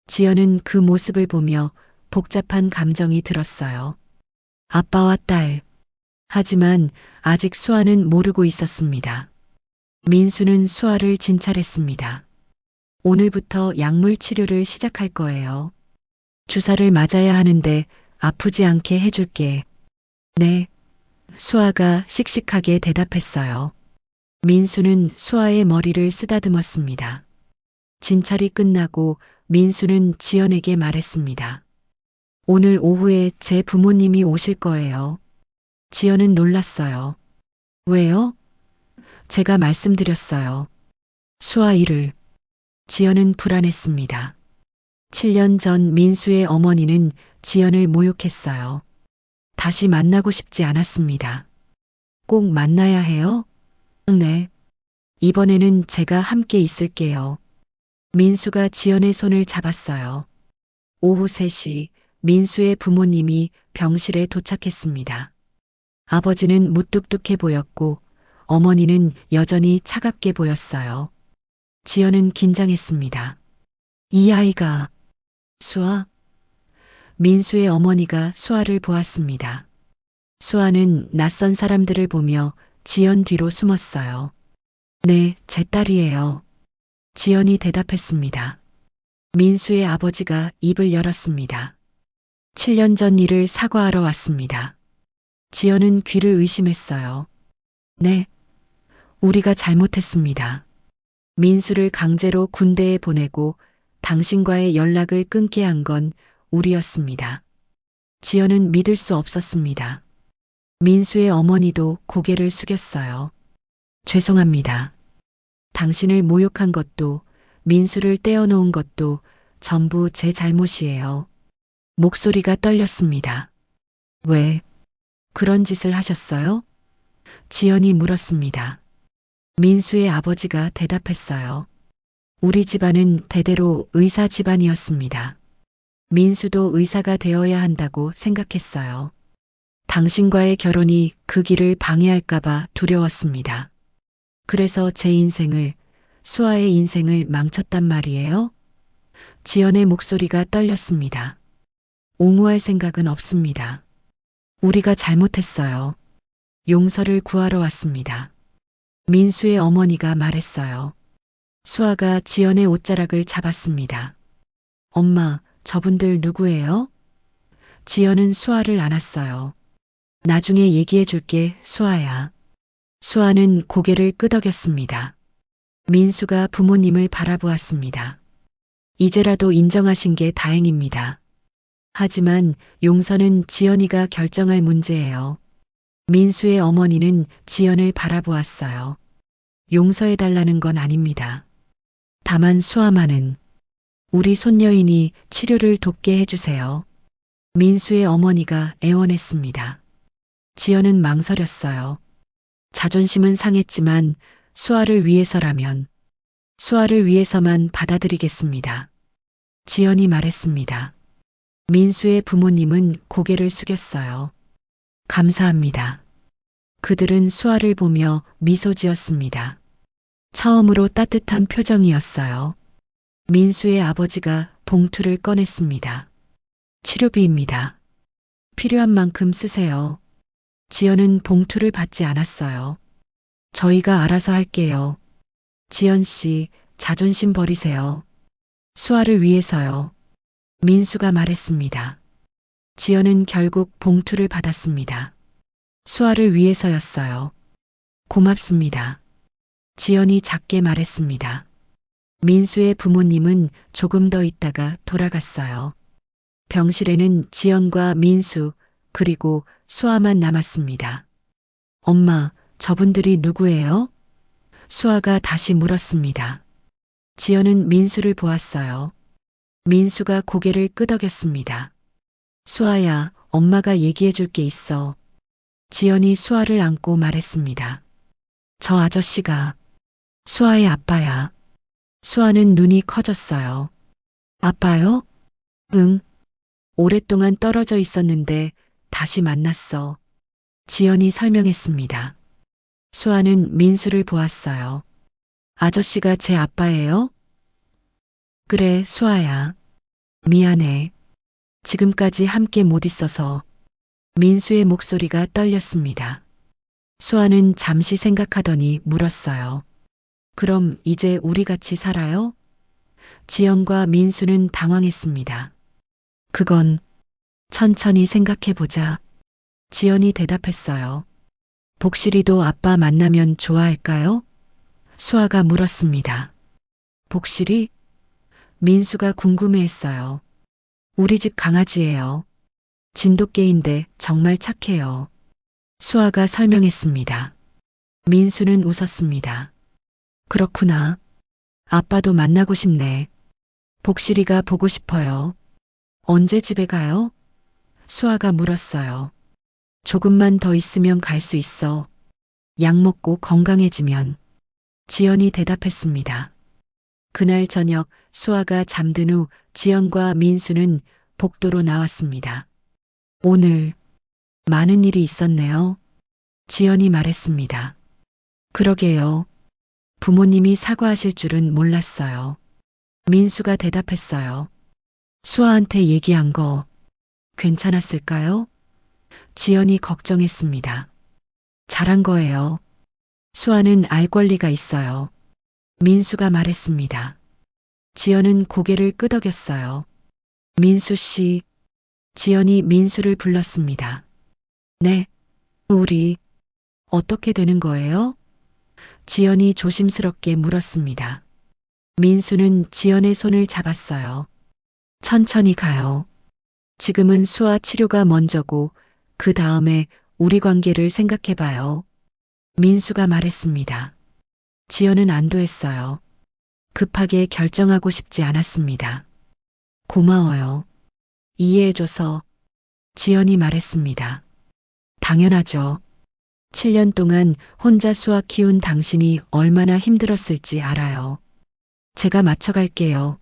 지연은 그 모습을 보며 복잡한 감정이 들었어요. 아빠와 딸. 하지만 아직 수아는 모르고 있었습니다. 민수는 수아를 진찰했습니다. 오늘부터 약물 치료를 시작할 거예요. 주사를 맞아야 하는데 아프지 않게 해줄게. 네. 수아가 씩씩하게 대답했어요. 민수는 수아의 머리를 쓰다듬었습니다. 진찰이 끝나고 민수는 지연에게 말했습니다. 오늘 오후에 제 부모님이 오실 거예요. 지연은 놀랐어요. 왜요? 제가 말씀드렸어요. 수아 일을. 지연은 불안했습니다. 7년 전 민수의 어머니는 지연을 모욕했어요. 다시 만나고 싶지 않았습니다. 꼭 만나야 해요? 네. 이번에는 제가 함께 있을게요. 민수가 지연의 손을 잡았어요. 오후 3시 민수의 부모님이 병실에 도착했습니다. 아버지는 무뚝뚝해 보였고 어머니는 여전히 차갑게 보였어요. 지연은 긴장했습니다. 이 아이가 수아? 민수의 어머니가 수아를 보았습니다. 수아는 낯선 사람들을 보며 지연 뒤로 숨었어요. 네, 제 딸이에요. 지연이 대답했습니다. 민수의 아버지가 입을 열었습니다. 7년 전 일을 사과하러 왔습니다. 지연은 귀를 의심했어요. 네, 우리가 잘못했습니다. 민수를 강제로 군대에 보내고 당신과의 연락을 끊게 한 건 우리였습니다. 지연은 믿을 수 없었습니다. 민수의 어머니도 고개를 숙였어요. 죄송합니다. 당신을 모욕한 것도 민수를 떼어놓은 것도 전부 제 잘못이에요. 목소리가 떨렸습니다. 왜 그런 짓을 하셨어요? 지연이 물었습니다. 민수의 아버지가 대답했어요. 우리 집안은 대대로 의사 집안이었습니다. 민수도 의사가 되어야 한다고 생각했어요. 당신과의 결혼이 그 길을 방해할까봐 두려웠습니다. 그래서 제 인생을, 수아의 인생을 망쳤단 말이에요? 지연의 목소리가 떨렸습니다. 옹호할 생각은 없습니다. 우리가 잘못했어요. 용서를 구하러 왔습니다. 민수의 어머니가 말했어요. 수아가 지연의 옷자락을 잡았습니다. 엄마, 저분들 누구예요? 지연은 수아를 안았어요. 나중에 얘기해 줄게, 수아야. 수아는 고개를 끄덕였습니다. 민수가 부모님을 바라보았습니다. 이제라도 인정하신 게 다행입니다. 하지만 용서는 지연이가 결정할 문제예요. 민수의 어머니는 지연을 바라보았어요. 용서해달라는 건 아닙니다. 다만 수아만은 우리 손녀인이 치료를 돕게 해주세요. 민수의 어머니가 애원했습니다. 지연은 망설였어요. 자존심은 상했지만 수아를 위해서라면 수아를 위해서만 받아들이겠습니다. 지연이 말했습니다. 민수의 부모님은 고개를 숙였어요. 감사합니다. 그들은 수아를 보며 미소 지었습니다. 처음으로 따뜻한 표정이었어요. 민수의 아버지가 봉투를 꺼냈습니다. 치료비입니다. 필요한 만큼 쓰세요. 지연은 봉투를 받지 않았어요. 저희가 알아서 할게요. 지연 씨, 자존심 버리세요. 수아를 위해서요. 민수가 말했습니다. 지연은 결국 봉투를 받았습니다. 수아를 위해서였어요. 고맙습니다. 지연이 작게 말했습니다. 민수의 부모님은 조금 더 있다가 돌아갔어요. 병실에는 지연과 민수, 그리고 수아만 남았습니다. 엄마, 저분들이 누구예요? 수아가 다시 물었습니다. 지연은 민수를 보았어요. 민수가 고개를 끄덕였습니다. 수아야, 엄마가 얘기해 줄 게 있어. 지연이 수아를 안고 말했습니다. 저 아저씨가 수아의 아빠야. 수아는 눈이 커졌어요. 아빠요? 응. 오랫동안 떨어져 있었는데 다시 만났어. 지연이 설명했습니다. 수아는 민수를 보았어요. 아저씨가 제 아빠예요? 그래, 수아야. 미안해. 지금까지 함께 못 있어서. 민수의 목소리가 떨렸습니다. 수아는 잠시 생각하더니 물었어요. 그럼 이제 우리 같이 살아요? 지연과 민수는 당황했습니다. 그건 천천히 생각해보자. 지연이 대답했어요. 복실이도 아빠 만나면 좋아할까요? 수아가 물었습니다. 복실이? 민수가 궁금해했어요. 우리 집 강아지예요. 진돗개인데 정말 착해요. 수아가 설명했습니다. 민수는 웃었습니다. 그렇구나. 아빠도 만나고 싶네. 복실이가 보고 싶어요. 언제 집에 가요? 수아가 물었어요. 조금만 더 있으면 갈 수 있어. 약 먹고 건강해지면. 지연이 대답했습니다. 그날 저녁 수아가 잠든 후 지연과 민수는 복도로 나왔습니다. 오늘 많은 일이 있었네요. 지연이 말했습니다. 그러게요. 부모님이 사과하실 줄은 몰랐어요. 민수가 대답했어요. 수아한테 얘기한 거 괜찮았을까요? 지연이 걱정했습니다. 잘한 거예요. 수아는 알 권리가 있어요. 민수가 말했습니다. 지연은 고개를 끄덕였어요. 민수 씨. 지연이 민수를 불렀습니다. 네. 우리 어떻게 되는 거예요? 지연이 조심스럽게 물었습니다. 민수는 지연의 손을 잡았어요. 천천히 가요. 지금은 수아 치료가 먼저고 그 다음에 우리 관계를 생각해봐요. 민수가 말했습니다. 지연은 안도했어요. 급하게 결정하고 싶지 않았습니다. 고마워요. 이해해줘서. 지연이 말했습니다. 당연하죠. 7년 동안 혼자 수아 키운 당신이 얼마나 힘들었을지 알아요. 제가 맞춰갈게요.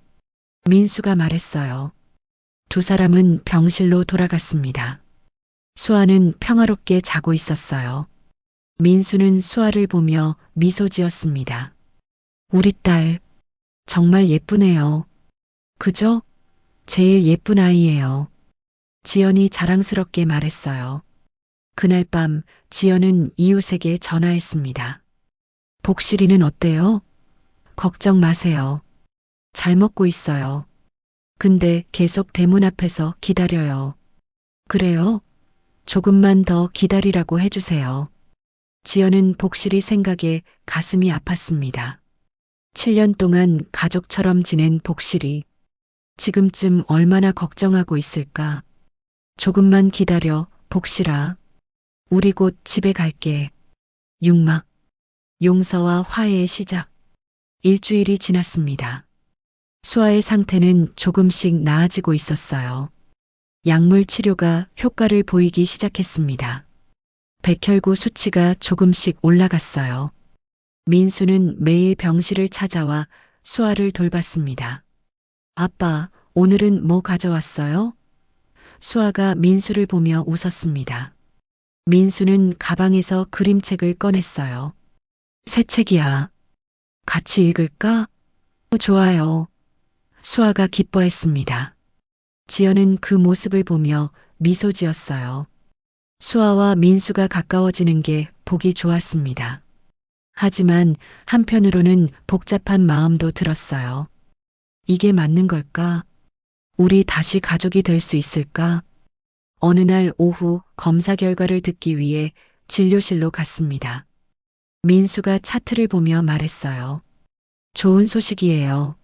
민수가 말했어요. 두 사람은 병실로 돌아갔습니다. 수아는 평화롭게 자고 있었어요. 민수는 수아를 보며 미소 지었습니다. 우리 딸, 정말 예쁘네요. 그죠? 제일 예쁜 아이예요. 지연이 자랑스럽게 말했어요. 그날 밤 지연은 이웃에게 전화했습니다. 복실이는 어때요? 걱정 마세요. 잘 먹고 있어요. 근데 계속 대문 앞에서 기다려요. 그래요? 조금만 더 기다리라고 해주세요. 지연은 복실이 생각에 가슴이 아팠습니다. 7년 동안 가족처럼 지낸 복실이 지금쯤 얼마나 걱정하고 있을까? 조금만 기다려, 복실아. 우리 곧 집에 갈게. 육막, 용서와 화해의 시작. 일주일이 지났습니다. 수아의 상태는 조금씩 나아지고 있었어요. 약물 치료가 효과를 보이기 시작했습니다. 백혈구 수치가 조금씩 올라갔어요. 민수는 매일 병실을 찾아와 수아를 돌봤습니다. 아빠, 오늘은 뭐 가져왔어요? 수아가 민수를 보며 웃었습니다. 민수는 가방에서 그림책을 꺼냈어요. 새 책이야. 같이 읽을까? 좋아요. 수아가 기뻐했습니다. 지연은 그 모습을 보며 미소 지었어요. 수아와 민수가 가까워지는 게 보기 좋았습니다. 하지만 한편으로는 복잡한 마음도 들었어요. 이게 맞는 걸까? 우리 다시 가족이 될 수 있을까? 어느 날 오후 검사 결과를 듣기 위해 진료실로 갔습니다. 민수가 차트를 보며 말했어요. 좋은 소식이에요.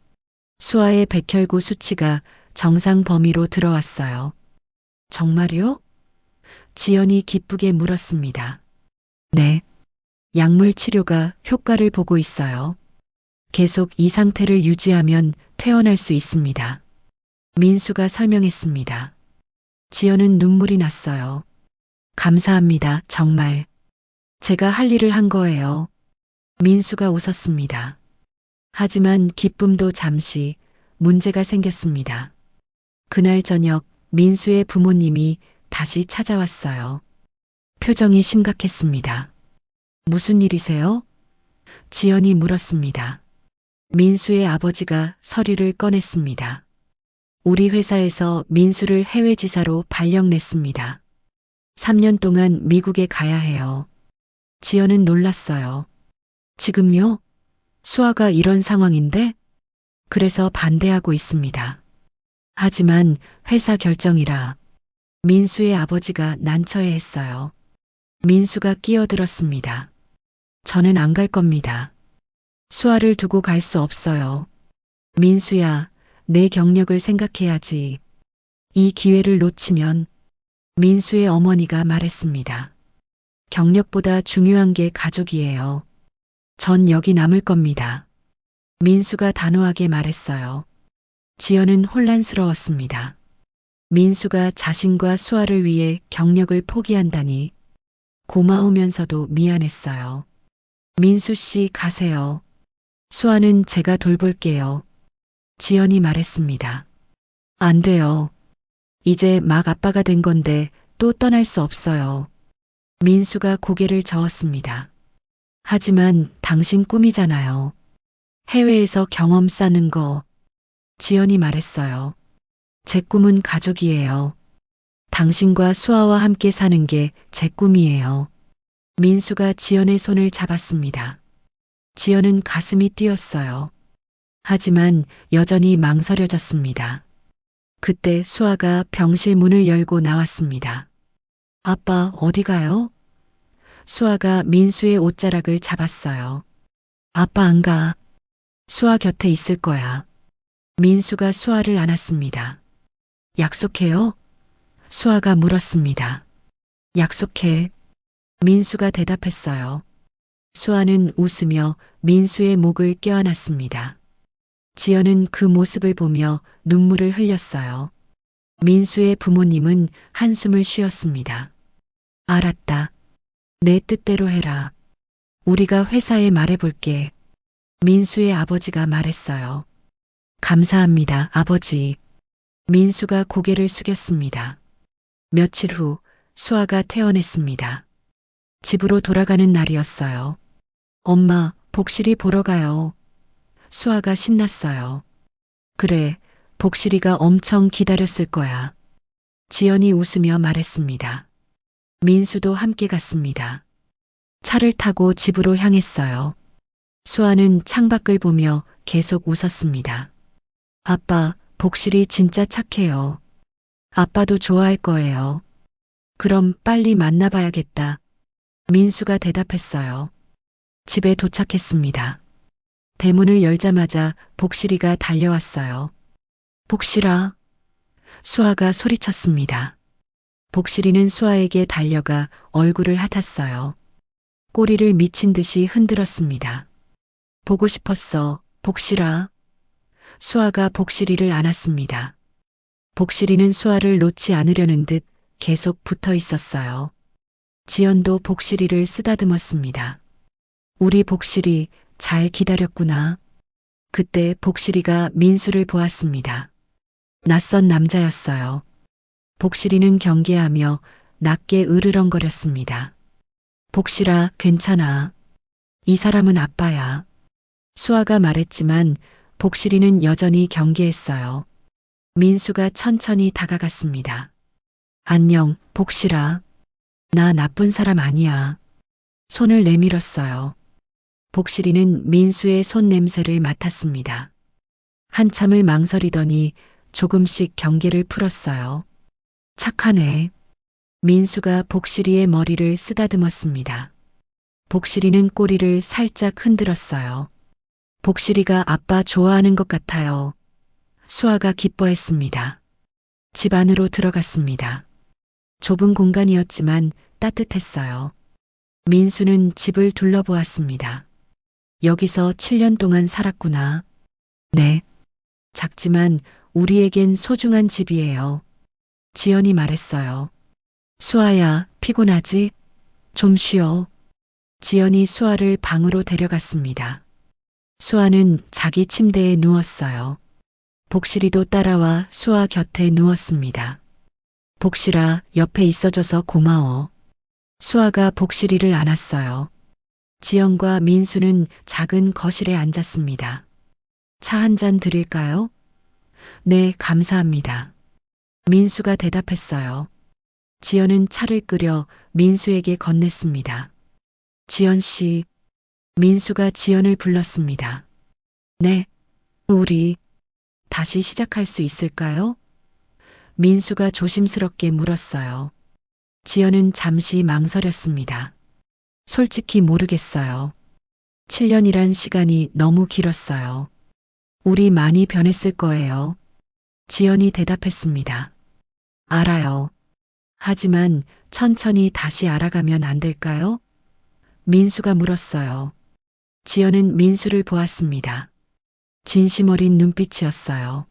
수아의 백혈구 수치가 정상 범위로 들어왔어요. 정말요? 지연이 기쁘게 물었습니다. 네. 약물 치료가 효과를 보고 있어요. 계속 이 상태를 유지하면 퇴원할 수 있습니다. 민수가 설명했습니다. 지연은 눈물이 났어요. 감사합니다, 정말. 제가 할 일을 한 거예요. 민수가 웃었습니다. 하지만 기쁨도 잠시 문제가 생겼습니다. 그날 저녁 민수의 부모님이 다시 찾아왔어요. 표정이 심각했습니다. 무슨 일이세요? 지연이 물었습니다. 민수의 아버지가 서류를 꺼냈습니다. 우리 회사에서 민수를 해외지사로 발령냈습니다. 3년 동안 미국에 가야 해요. 지연은 놀랐어요. 지금요? 수아가 이런 상황인데? 그래서 반대하고 있습니다. 하지만 회사 결정이라 민수의 아버지가 난처해 했어요. 민수가 끼어들었습니다. 저는 안 갈 겁니다. 수아를 두고 갈 수 없어요. 민수야, 내 경력을 생각해야지. 이 기회를 놓치면 민수의 어머니가 말했습니다. 경력보다 중요한 게 가족이에요. 전 여기 남을 겁니다. 민수가 단호하게 말했어요. 지연은 혼란스러웠습니다. 민수가 자신과 수아를 위해 경력을 포기한다니 고마우면서도 미안했어요. 민수 씨 가세요. 수아는 제가 돌볼게요. 지연이 말했습니다. 안 돼요. 이제 막 아빠가 된 건데 또 떠날 수 없어요. 민수가 고개를 저었습니다. 하지만 당신 꿈이잖아요. 해외에서 경험 쌓는 거. 지연이 말했어요. 제 꿈은 가족이에요. 당신과 수아와 함께 사는 게 제 꿈이에요. 민수가 지연의 손을 잡았습니다. 지연은 가슴이 뛰었어요. 하지만 여전히 망설여졌습니다. 그때 수아가 병실 문을 열고 나왔습니다. 아빠 어디 가요? 수아가 민수의 옷자락을 잡았어요. 아빠 안 가. 수아 곁에 있을 거야. 민수가 수아를 안았습니다. 약속해요? 수아가 물었습니다. 약속해. 민수가 대답했어요. 수아는 웃으며 민수의 목을 껴안았습니다. 지연은 그 모습을 보며 눈물을 흘렸어요. 민수의 부모님은 한숨을 쉬었습니다. 알았다. 내 뜻대로 해라. 우리가 회사에 말해볼게. 민수의 아버지가 말했어요. 감사합니다, 아버지. 민수가 고개를 숙였습니다. 며칠 후 수아가 퇴원했습니다. 집으로 돌아가는 날이었어요. 엄마, 복실이 보러 가요. 수아가 신났어요. 그래, 복실이가 엄청 기다렸을 거야. 지연이 웃으며 말했습니다. 민수도 함께 갔습니다. 차를 타고 집으로 향했어요. 수아는 창밖을 보며 계속 웃었습니다. 아빠, 복실이 진짜 착해요. 아빠도 좋아할 거예요. 그럼 빨리 만나봐야겠다. 민수가 대답했어요. 집에 도착했습니다. 대문을 열자마자 복실이가 달려왔어요. 복실아. 수아가 소리쳤습니다. 복실이는 수아에게 달려가 얼굴을 핥았어요. 꼬리를 미친 듯이 흔들었습니다. 보고 싶었어, 복실아. 수아가 복실이를 안았습니다. 복실이는 수아를 놓지 않으려는 듯 계속 붙어 있었어요. 지연도 복실이를 쓰다듬었습니다. 우리 복실이 잘 기다렸구나. 그때 복실이가 민수를 보았습니다. 낯선 남자였어요. 복실이는 경계하며 낮게 으르렁거렸습니다. 복실아, 괜찮아. 이 사람은 아빠야. 수아가 말했지만 복실이는 여전히 경계했어요. 민수가 천천히 다가갔습니다. 안녕, 복실아. 나 나쁜 사람 아니야. 손을 내밀었어요. 복실이는 민수의 손 냄새를 맡았습니다. 한참을 망설이더니 조금씩 경계를 풀었어요. 착하네. 민수가 복실이의 머리를 쓰다듬었습니다. 복실이는 꼬리를 살짝 흔들었어요. 복실이가 아빠 좋아하는 것 같아요. 수아가 기뻐했습니다. 집 안으로 들어갔습니다. 좁은 공간이었지만 따뜻했어요. 민수는 집을 둘러보았습니다. 여기서 7년 동안 살았구나. 네. 작지만 우리에겐 소중한 집이에요. 지연이 말했어요. 수아야, 피곤하지? 좀 쉬어. 지연이 수아를 방으로 데려갔습니다. 수아는 자기 침대에 누웠어요. 복실이도 따라와 수아 곁에 누웠습니다. 복실아, 옆에 있어줘서 고마워. 수아가 복실이를 안았어요. 지연과 민수는 작은 거실에 앉았습니다. 차 한 잔 드릴까요? 네, 감사합니다. 민수가 대답했어요. 지연은 차를 끓여 민수에게 건넸습니다. 지연 씨. 민수가 지연을 불렀습니다. 네, 우리 다시 시작할 수 있을까요? 민수가 조심스럽게 물었어요. 지연은 잠시 망설였습니다. 솔직히 모르겠어요. 7년이란 시간이 너무 길었어요. 우리 많이 변했을 거예요. 지연이 대답했습니다. 알아요. 하지만 천천히 다시 알아가면 안 될까요? 민수가 물었어요. 지연은 민수를 보았습니다. 진심 어린 눈빛이었어요.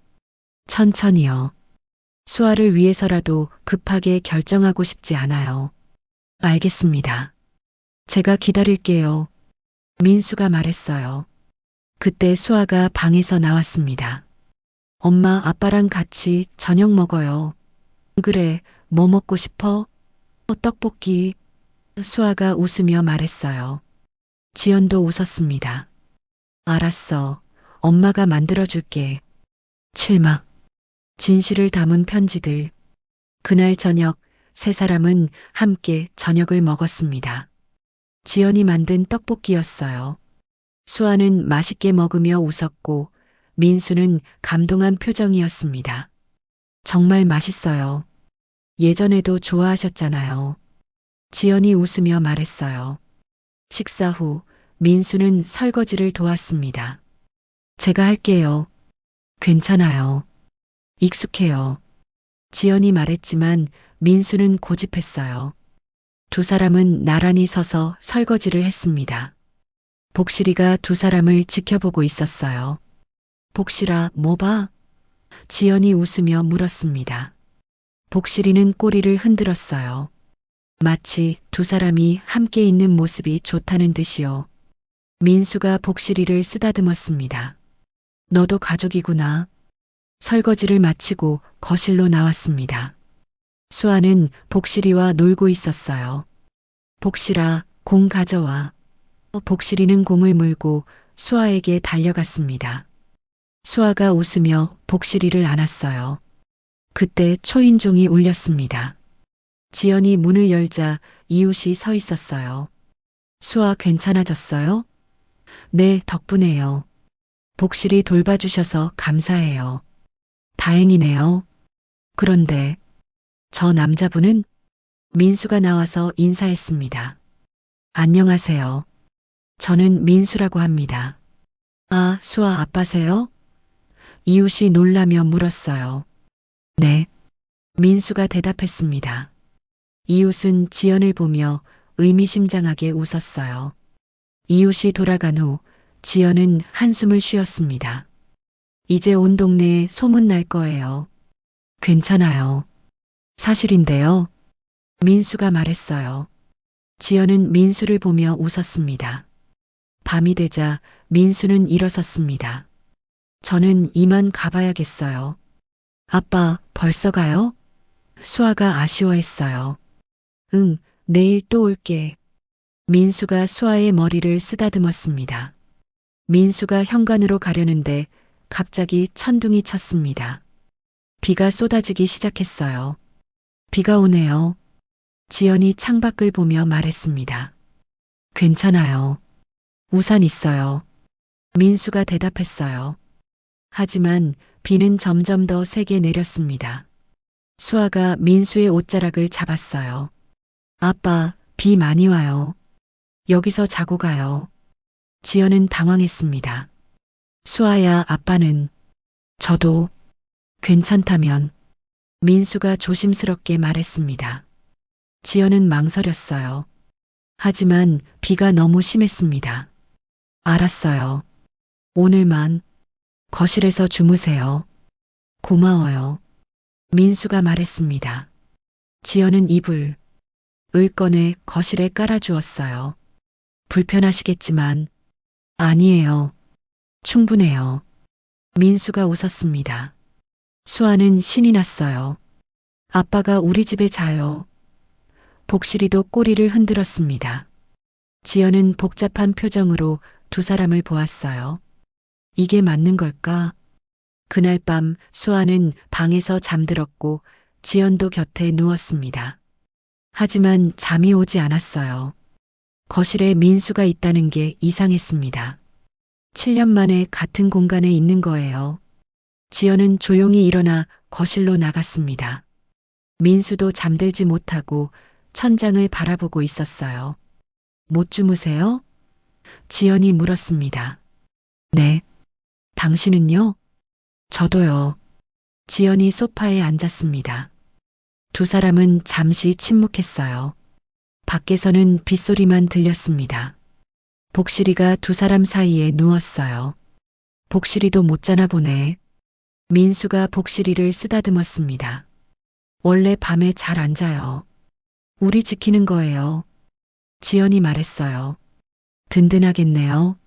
천천히요. 수아를 위해서라도 급하게 결정하고 싶지 않아요. 알겠습니다. 제가 기다릴게요. 민수가 말했어요. 그때 수아가 방에서 나왔습니다. 엄마, 아빠랑 같이 저녁 먹어요. 그래, 뭐 먹고 싶어? 떡볶이. 수아가 웃으며 말했어요. 지연도 웃었습니다. 알았어. 엄마가 만들어줄게. 7막. 진실을 담은 편지들. 그날 저녁 세 사람은 함께 저녁을 먹었습니다. 지연이 만든 떡볶이였어요. 수아는 맛있게 먹으며 웃었고 민수는 감동한 표정이었습니다. 정말 맛있어요. 예전에도 좋아하셨잖아요. 지연이 웃으며 말했어요. 식사 후 민수는 설거지를 도왔습니다. 제가 할게요. 괜찮아요. 익숙해요. 지연이 말했지만 민수는 고집했어요. 두 사람은 나란히 서서 설거지를 했습니다. 복실이가 두 사람을 지켜보고 있었어요. 복실아, 뭐 봐? 지연이 웃으며 물었습니다. 복실이는 꼬리를 흔들었어요. 마치 두 사람이 함께 있는 모습이 좋다는 듯이요. 민수가 복실이를 쓰다듬었습니다. 너도 가족이구나. 설거지를 마치고 거실로 나왔습니다. 수아는 복실이와 놀고 있었어요. 복실아, 공 가져와. 복실이는 공을 물고 수아에게 달려갔습니다. 수아가 웃으며 복실이를 안았어요. 그때 초인종이 울렸습니다. 지연이 문을 열자 이웃이 서 있었어요. 수아 괜찮아졌어요? 네, 덕분에요. 복실이 돌봐주셔서 감사해요. 다행이네요. 그런데 저 남자분은? 민수가 나와서 인사했습니다. 안녕하세요. 저는 민수라고 합니다. 아, 수아 아빠세요? 이웃이 놀라며 물었어요. 네. 민수가 대답했습니다. 이웃은 지연을 보며 의미심장하게 웃었어요. 이웃이 돌아간 후 지연은 한숨을 쉬었습니다. 이제 온 동네에 소문날 거예요. 괜찮아요. 사실인데요. 민수가 말했어요. 지연은 민수를 보며 웃었습니다. 밤이 되자 민수는 일어섰습니다. 저는 이만 가봐야겠어요. 아빠, 벌써 가요? 수아가 아쉬워했어요. 응, 내일 또 올게. 민수가 수아의 머리를 쓰다듬었습니다. 민수가 현관으로 가려는데 갑자기 천둥이 쳤습니다. 비가 쏟아지기 시작했어요. 비가 오네요. 지연이 창밖을 보며 말했습니다. 괜찮아요. 우산 있어요. 민수가 대답했어요. 하지만 비는 점점 더 세게 내렸습니다. 수아가 민수의 옷자락을 잡았어요. 아빠, 비 많이 와요. 여기서 자고 가요. 지연은 당황했습니다. 수아야, 아빠는 저도 괜찮다면 민수가 조심스럽게 말했습니다. 지연은 망설였어요. 하지만 비가 너무 심했습니다. 알았어요. 오늘만 거실에서 주무세요. 고마워요. 민수가 말했습니다. 지연은 이불, 을 꺼내 거실에 깔아주었어요. 불편하시겠지만 아니에요. 충분해요. 민수가 웃었습니다. 수아는 신이 났어요. 아빠가 우리 집에 자요. 복실이도 꼬리를 흔들었습니다. 지연은 복잡한 표정으로 두 사람을 보았어요. 이게 맞는 걸까? 그날 밤 수아는 방에서 잠들었고 지연도 곁에 누웠습니다. 하지만 잠이 오지 않았어요. 거실에 민수가 있다는 게 이상했습니다. 7년 만에 같은 공간에 있는 거예요. 지연은 조용히 일어나 거실로 나갔습니다. 민수도 잠들지 못하고 천장을 바라보고 있었어요. 못 주무세요? 지연이 물었습니다. 네. 당신은요? 저도요. 지연이 소파에 앉았습니다. 두 사람은 잠시 침묵했어요. 밖에서는 빗소리만 들렸습니다. 복실이가 두 사람 사이에 누웠어요. 복실이도 못 자나 보네. 민수가 복실이를 쓰다듬었습니다. 원래 밤에 잘 안 자요. 우리 지키는 거예요. 지연이 말했어요. 든든하겠네요.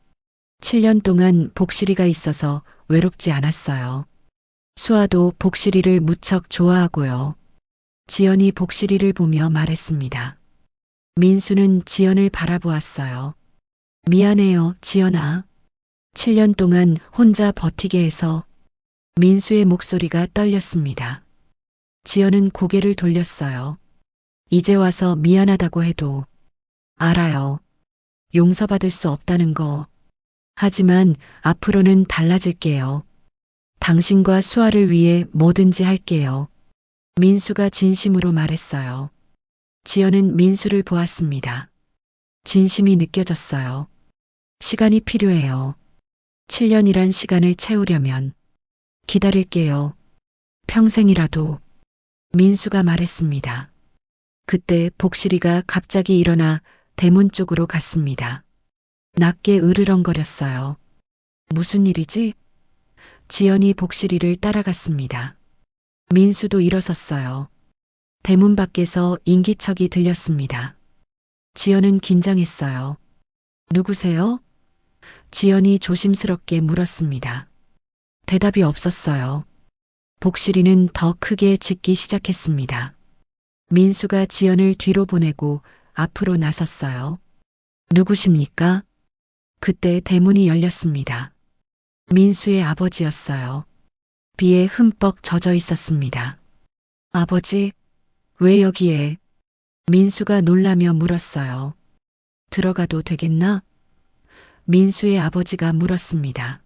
7년 동안 복실이가 있어서 외롭지 않았어요. 수아도 복실이를 무척 좋아하고요. 지연이 복실이를 보며 말했습니다. 민수는 지연을 바라보았어요. 미안해요, 지연아. 7년 동안 혼자 버티게 해서. 민수의 목소리가 떨렸습니다. 지연은 고개를 돌렸어요. 이제 와서 미안하다고 해도 알아요. 용서받을 수 없다는 거. 하지만 앞으로는 달라질게요. 당신과 수아를 위해 뭐든지 할게요. 민수가 진심으로 말했어요. 지연은 민수를 보았습니다. 진심이 느껴졌어요. 시간이 필요해요. 7년이란 시간을 채우려면 기다릴게요. 평생이라도. 민수가 말했습니다. 그때 복실이가 갑자기 일어나 대문 쪽으로 갔습니다. 낮게 으르렁거렸어요. 무슨 일이지? 지연이 복실이를 따라갔습니다. 민수도 일어섰어요. 대문 밖에서 인기척이 들렸습니다. 지연은 긴장했어요. 누구세요? 지연이 조심스럽게 물었습니다. 대답이 없었어요. 복실이는 더 크게 짖기 시작했습니다. 민수가 지연을 뒤로 보내고 앞으로 나섰어요. 누구십니까? 그때 대문이 열렸습니다. 민수의 아버지였어요. 비에 흠뻑 젖어 있었습니다. 아버지, 왜 여기에? 민수가 놀라며 물었어요. 들어가도 되겠나? 민수의 아버지가 물었습니다.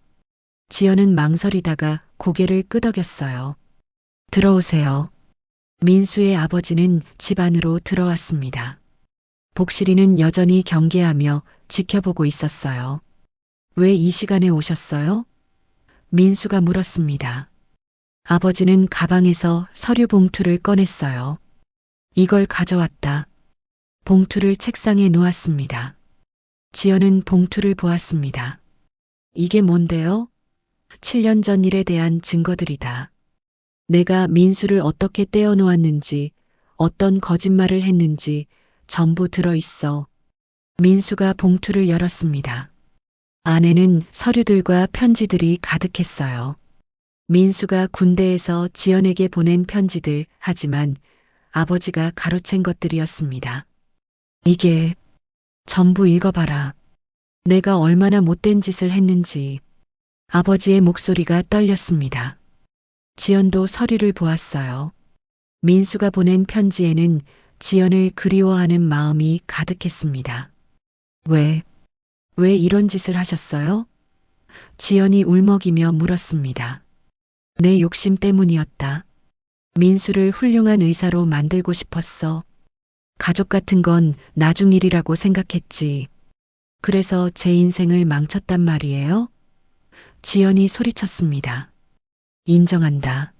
지연은 망설이다가 고개를 끄덕였어요. 들어오세요. 민수의 아버지는 집 안으로 들어왔습니다. 복실이는 여전히 경계하며 지켜보고 있었어요. 왜 이 시간에 오셨어요? 민수가 물었습니다. 아버지는 가방에서 서류 봉투를 꺼냈어요. 이걸 가져왔다. 봉투를 책상에 놓았습니다. 지연은 봉투를 보았습니다. 이게 뭔데요? 7년 전 일에 대한 증거들이다. 내가 민수를 어떻게 떼어놓았는지, 어떤 거짓말을 했는지 전부 들어있어. 민수가 봉투를 열었습니다. 안에는 서류들과 편지들이 가득했어요. 민수가 군대에서 지연에게 보낸 편지들, 하지만 아버지가 가로챈 것들이었습니다. 이게 전부 읽어봐라. 내가 얼마나 못된 짓을 했는지. 아버지의 목소리가 떨렸습니다. 지연도 서류를 보았어요. 민수가 보낸 편지에는 지연을 그리워하는 마음이 가득했습니다. 왜 이런 짓을 하셨어요? 지연이 울먹이며 물었습니다. 내 욕심 때문이었다. 민수를 훌륭한 의사로 만들고 싶었어. 가족 같은 건 나중 일이라고 생각했지. 그래서 제 인생을 망쳤단 말이에요? 지연이 소리쳤습니다. 인정한다.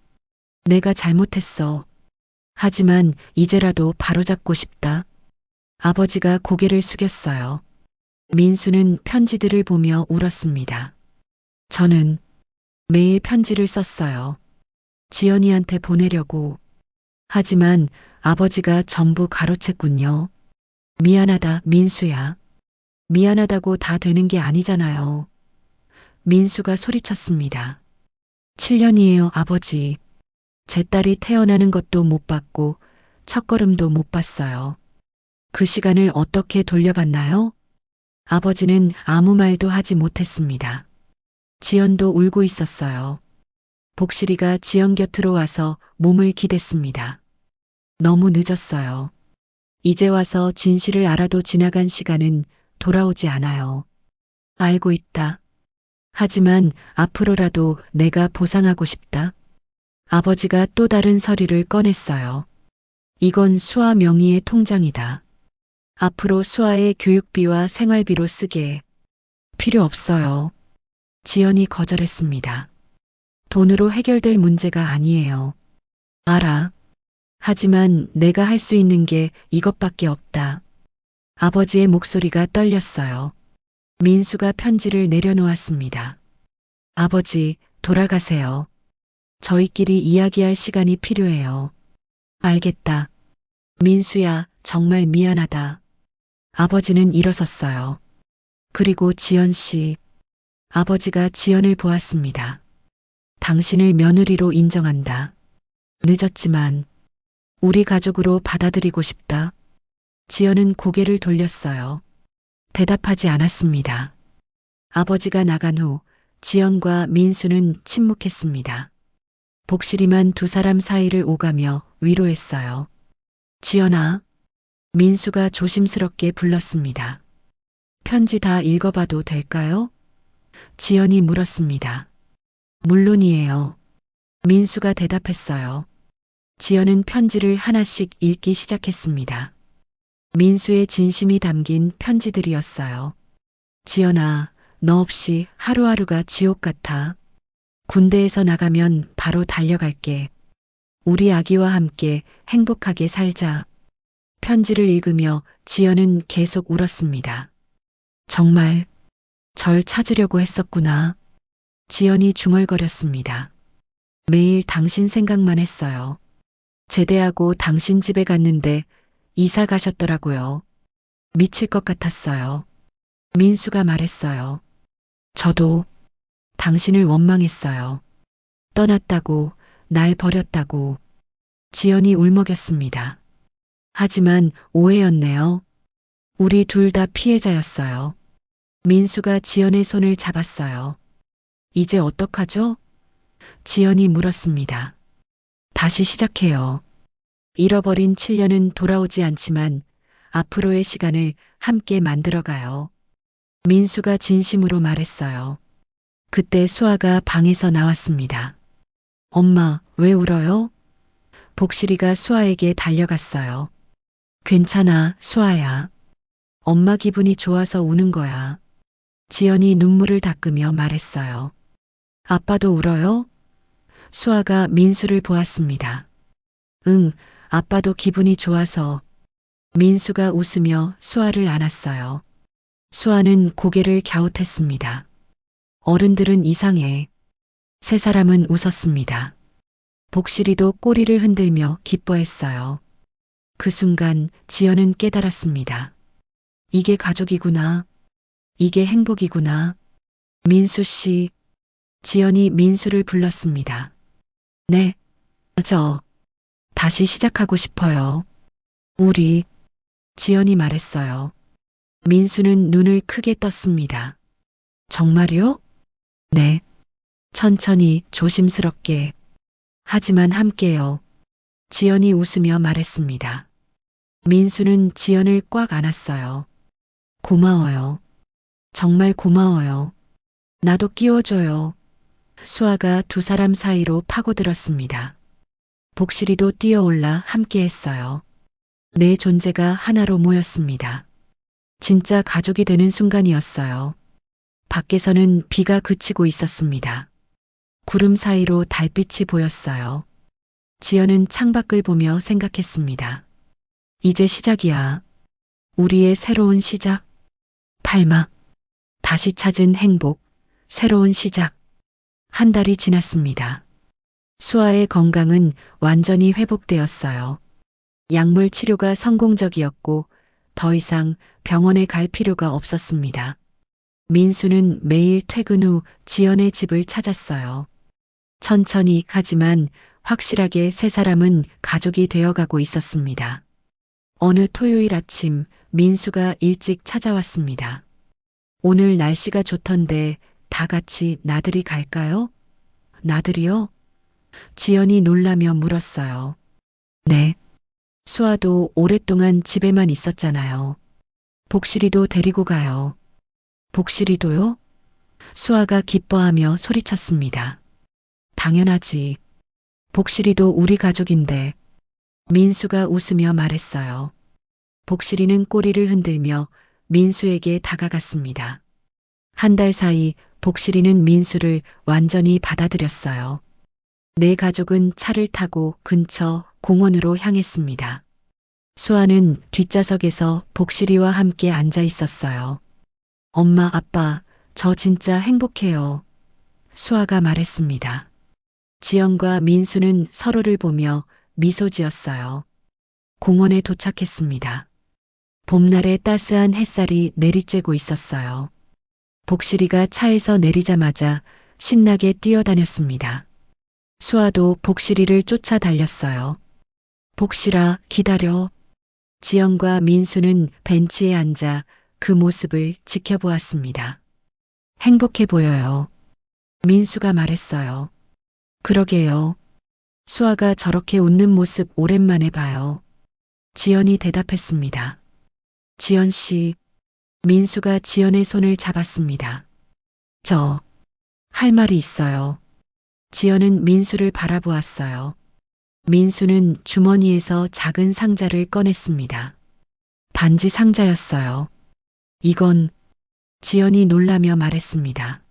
내가 잘못했어. 하지만 이제라도 바로잡고 싶다. 아버지가 고개를 숙였어요. 민수는 편지들을 보며 울었습니다. 저는 매일 편지를 썼어요. 지연이한테 보내려고. 하지만 아버지가 전부 가로챘군요. 미안하다, 민수야. 미안하다고 다 되는 게 아니잖아요. 민수가 소리쳤습니다. 7년이에요, 아버지. 제 딸이 태어나는 것도 못 봤고, 첫걸음도 못 봤어요. 그 시간을 어떻게 돌려봤나요? 아버지는 아무 말도 하지 못했습니다. 지연도 울고 있었어요. 복실이가 지연 곁으로 와서 몸을 기댔습니다. 너무 늦었어요. 이제 와서 진실을 알아도 지나간 시간은 돌아오지 않아요. 알고 있다. 하지만 앞으로라도 내가 보상하고 싶다. 아버지가 또 다른 서류를 꺼냈어요. 이건 수아 명의의 통장이다. 앞으로 수아의 교육비와 생활비로 쓰게. 필요 없어요. 지연이 거절했습니다. 돈으로 해결될 문제가 아니에요. 알아. 하지만 내가 할 수 있는 게 이것밖에 없다. 아버지의 목소리가 떨렸어요. 민수가 편지를 내려놓았습니다. 아버지, 돌아가세요. 저희끼리 이야기할 시간이 필요해요. 알겠다. 민수야, 정말 미안하다. 아버지는 일어섰어요. 그리고 지연 씨. 아버지가 지연을 보았습니다. 당신을 며느리로 인정한다. 늦었지만 우리 가족으로 받아들이고 싶다. 지연은 고개를 돌렸어요. 대답하지 않았습니다. 아버지가 나간 후 지연과 민수는 침묵했습니다. 복실이만 두 사람 사이를 오가며 위로했어요. 지연아. 민수가 조심스럽게 불렀습니다. 편지 다 읽어봐도 될까요? 지연이 물었습니다. 물론이에요. 민수가 대답했어요. 지연은 편지를 하나씩 읽기 시작했습니다. 민수의 진심이 담긴 편지들이었어요. 지연아, 너 없이 하루하루가 지옥 같아. 군대에서 나가면 바로 달려갈게. 우리 아기와 함께 행복하게 살자. 편지를 읽으며 지연은 계속 울었습니다. 정말 절 찾으려고 했었구나. 지연이 중얼거렸습니다. 매일 당신 생각만 했어요. 제대하고 당신 집에 갔는데 이사 가셨더라고요. 미칠 것 같았어요. 민수가 말했어요. 저도 당신을 원망했어요. 떠났다고, 날 버렸다고. 지연이 울먹였습니다. 하지만 오해였네요. 우리 둘 다 피해자였어요. 민수가 지연의 손을 잡았어요. 이제 어떡하죠? 지연이 물었습니다. 다시 시작해요. 잃어버린 7년은 돌아오지 않지만 앞으로의 시간을 함께 만들어가요. 민수가 진심으로 말했어요. 그때 수아가 방에서 나왔습니다. 엄마, 왜 울어요? 복실이가 수아에게 달려갔어요. 괜찮아, 수아야. 엄마 기분이 좋아서 우는 거야. 지연이 눈물을 닦으며 말했어요. 아빠도 울어요? 수아가 민수를 보았습니다. 응, 아빠도 기분이 좋아서. 민수가 웃으며 수아를 안았어요. 수아는 고개를 갸웃했습니다. 어른들은 이상해. 세 사람은 웃었습니다. 복실이도 꼬리를 흔들며 기뻐했어요. 그 순간 지연은 깨달았습니다. 이게 가족이구나. 이게 행복이구나. 민수 씨. 지연이 민수를 불렀습니다. 네. 저 다시 시작하고 싶어요. 우리. 지연이 말했어요. 민수는 눈을 크게 떴습니다. 정말요? 네. 천천히 조심스럽게. 하지만 함께요. 지연이 웃으며 말했습니다. 민수는 지연을 꽉 안았어요. 고마워요. 정말 고마워요. 나도 끼워줘요. 수아가 두 사람 사이로 파고들었습니다. 복실이도 뛰어올라 함께했어요. 내 존재가 하나로 모였습니다. 진짜 가족이 되는 순간이었어요. 밖에서는 비가 그치고 있었습니다. 구름 사이로 달빛이 보였어요. 지연은 창밖을 보며 생각했습니다. 이제 시작이야. 우리의 새로운 시작. 8막. 다시 찾은 행복. 새로운 시작. 한 달이 지났습니다. 수아의 건강은 완전히 회복되었어요. 약물 치료가 성공적이었고 더 이상 병원에 갈 필요가 없었습니다. 민수는 매일 퇴근 후 지연의 집을 찾았어요. 천천히 하지만 확실하게 세 사람은 가족이 되어가고 있었습니다. 어느 토요일 아침 민수가 일찍 찾아왔습니다. 오늘 날씨가 좋던데 다 같이 나들이 갈까요? 나들이요? 지연이 놀라며 물었어요. 네. 수아도 오랫동안 집에만 있었잖아요. 복실이도 데리고 가요. 복실이도요? 수아가 기뻐하며 소리쳤습니다. 당연하지. 복실이도 우리 가족인데. 민수가 웃으며 말했어요. 복실이는 꼬리를 흔들며 민수에게 다가갔습니다. 한 달 사이 복실이는 민수를 완전히 받아들였어요. 네 가족은 차를 타고 근처 공원으로 향했습니다. 수아는 뒷좌석에서 복실이와 함께 앉아 있었어요. 엄마, 아빠, 저 진짜 행복해요. 수아가 말했습니다. 지연과 민수는 서로를 보며 미소 지었어요. 공원에 도착했습니다. 봄날의 따스한 햇살이 내리쬐고 있었어요. 복실이가 차에서 내리자마자 신나게 뛰어다녔습니다. 수아도 복실이를 쫓아 달렸어요. 복실아, 기다려. 지연과 민수는 벤치에 앉아 그 모습을 지켜보았습니다. 행복해 보여요. 민수가 말했어요. 그러게요. 수아가 저렇게 웃는 모습 오랜만에 봐요. 지연이 대답했습니다. 지연 씨. 민수가 지연의 손을 잡았습니다. 할 말이 있어요. 지연은 민수를 바라보았어요. 민수는 주머니에서 작은 상자를 꺼냈습니다. 반지 상자였어요. 이건 지연이 놀라며 말했습니다.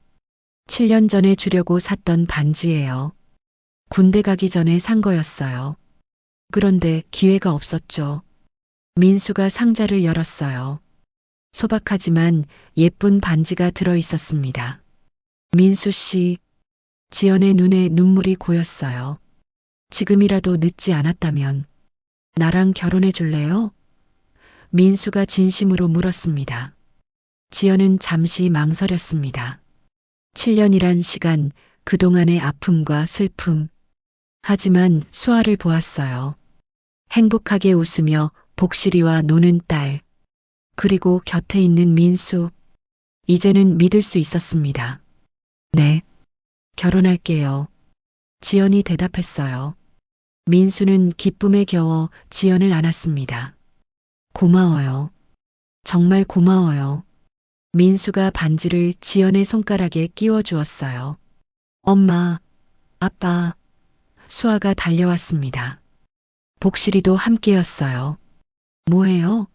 7년 전에 주려고 샀던 반지예요. 군대 가기 전에 산 거였어요. 그런데 기회가 없었죠. 민수가 상자를 열었어요. 소박하지만 예쁜 반지가 들어 있었습니다. 민수 씨, 지연의 눈에 눈물이 고였어요. 지금이라도 늦지 않았다면 나랑 결혼해 줄래요? 민수가 진심으로 물었습니다. 지연은 잠시 망설였습니다. 7년이란 시간, 그동안의 아픔과 슬픔. 하지만 수아를 보았어요. 행복하게 웃으며 복실이와 노는 딸. 그리고 곁에 있는 민수. 이제는 믿을 수 있었습니다. 네, 결혼할게요. 지연이 대답했어요. 민수는 기쁨에 겨워 지연을 안았습니다. 고마워요. 정말 고마워요. 민수가 반지를 지연의 손가락에 끼워 주었어요. 엄마, 아빠, 수아가 달려왔습니다. 복실이도 함께였어요. 뭐해요?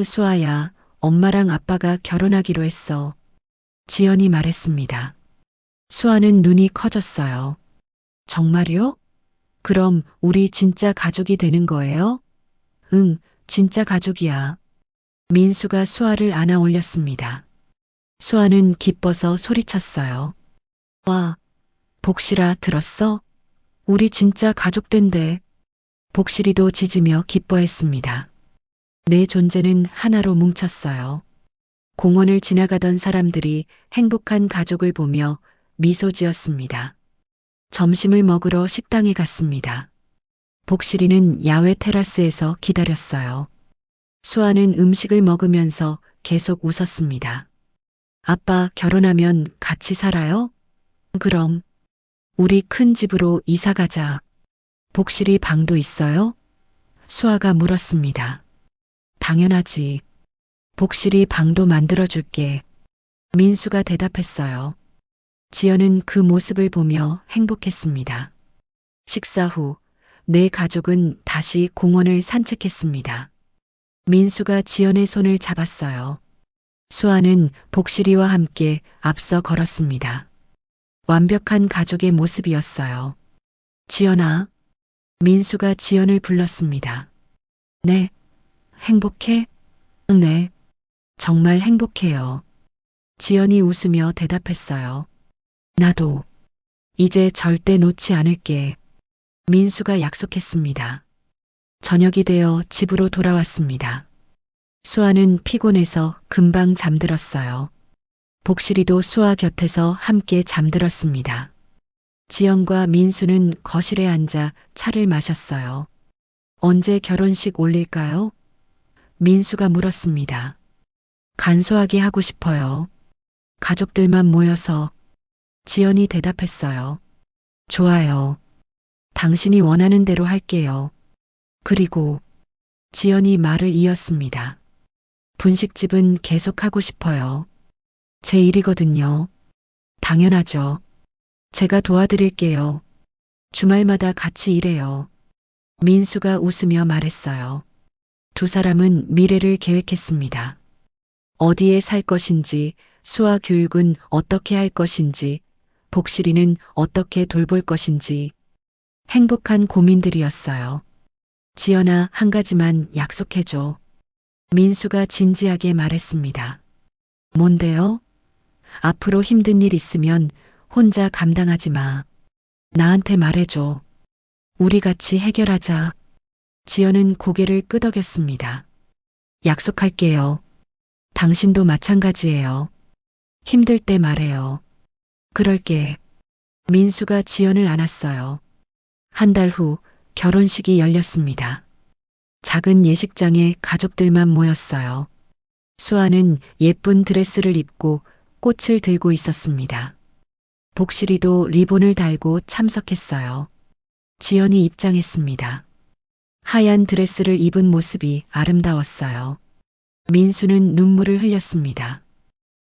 수아야, 엄마랑 아빠가 결혼하기로 했어. 지연이 말했습니다. 수아는 눈이 커졌어요. 정말요? 그럼 우리 진짜 가족이 되는 거예요? 응, 진짜 가족이야. 민수가 수아를 안아 올렸습니다. 수아는 기뻐서 소리쳤어요. 와, 복실아, 들었어? 우리 진짜 가족 된대. 복실이도 짖으며 기뻐했습니다. 내 존재는 하나로 뭉쳤어요. 공원을 지나가던 사람들이 행복한 가족을 보며 미소 지었습니다. 점심을 먹으러 식당에 갔습니다. 복실이는 야외 테라스에서 기다렸어요. 수아는 음식을 먹으면서 계속 웃었습니다. 아빠 결혼하면 같이 살아요? 그럼. 우리 큰 집으로 이사 가자. 복실이 방도 있어요? 수아가 물었습니다. 당연하지. 복실이 방도 만들어줄게. 민수가 대답했어요. 지연은 그 모습을 보며 행복했습니다. 식사 후 네 가족은 다시 공원을 산책했습니다. 민수가 지연의 손을 잡았어요. 수아는 복실이와 함께 앞서 걸었습니다. 완벽한 가족의 모습이었어요. 지연아. 민수가 지연을 불렀습니다. 네. 행복해? 네. 정말 행복해요. 지연이 웃으며 대답했어요. 나도. 이제 절대 놓지 않을게. 민수가 약속했습니다. 저녁이 되어 집으로 돌아왔습니다. 수아는 피곤해서 금방 잠들었어요. 복실이도 수아 곁에서 함께 잠들었습니다. 지연과 민수는 거실에 앉아 차를 마셨어요. 언제 결혼식 올릴까요? 민수가 물었습니다. 간소하게 하고 싶어요. 가족들만 모여서. 지연이 대답했어요. 좋아요. 당신이 원하는 대로 할게요. 그리고 지연이 말을 이었습니다. 분식집은 계속하고 싶어요. 제 일이거든요. 당연하죠. 제가 도와드릴게요. 주말마다 같이 일해요. 민수가 웃으며 말했어요. 두 사람은 미래를 계획했습니다. 어디에 살 것인지, 수아 교육은 어떻게 할 것인지, 복실이는 어떻게 돌볼 것인지. 행복한 고민들이었어요. 지연아, 한 가지만 약속해줘. 민수가 진지하게 말했습니다. 뭔데요? 앞으로 힘든 일 있으면 혼자 감당하지 마. 나한테 말해줘. 우리 같이 해결하자. 지연은 고개를 끄덕였습니다. 약속할게요. 당신도 마찬가지예요. 힘들 때 말해요. 그럴게. 민수가 지연을 안았어요. 한 달 후 결혼식이 열렸습니다. 작은 예식장에 가족들만 모였어요. 수아는 예쁜 드레스를 입고 꽃을 들고 있었습니다. 복실이도 리본을 달고 참석했어요. 지연이 입장했습니다. 하얀 드레스를 입은 모습이 아름다웠어요. 민수는 눈물을 흘렸습니다.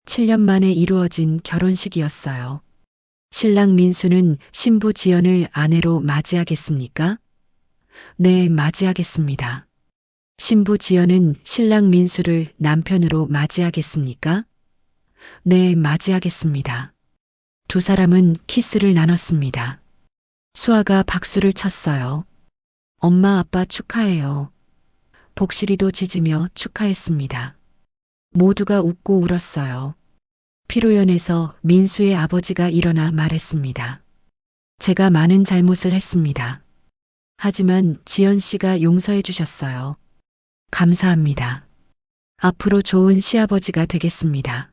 7년 만에 이루어진 결혼식이었어요. 신랑 민수는 신부 지연을 아내로 맞이하겠습니까? 네, 맞이하겠습니다. 신부 지연은 신랑 민수를 남편으로 맞이하겠습니까? 네, 맞이하겠습니다. 두 사람은 키스를 나눴습니다. 수아가 박수를 쳤어요. 엄마 아빠 축하해요. 복실이도 짖으며 축하했습니다. 모두가 웃고 울었어요. 피로연에서 민수의 아버지가 일어나 말했습니다. 제가 많은 잘못을 했습니다. 하지만 지연 씨가 용서해 주셨어요. 감사합니다. 앞으로 좋은 시아버지가 되겠습니다.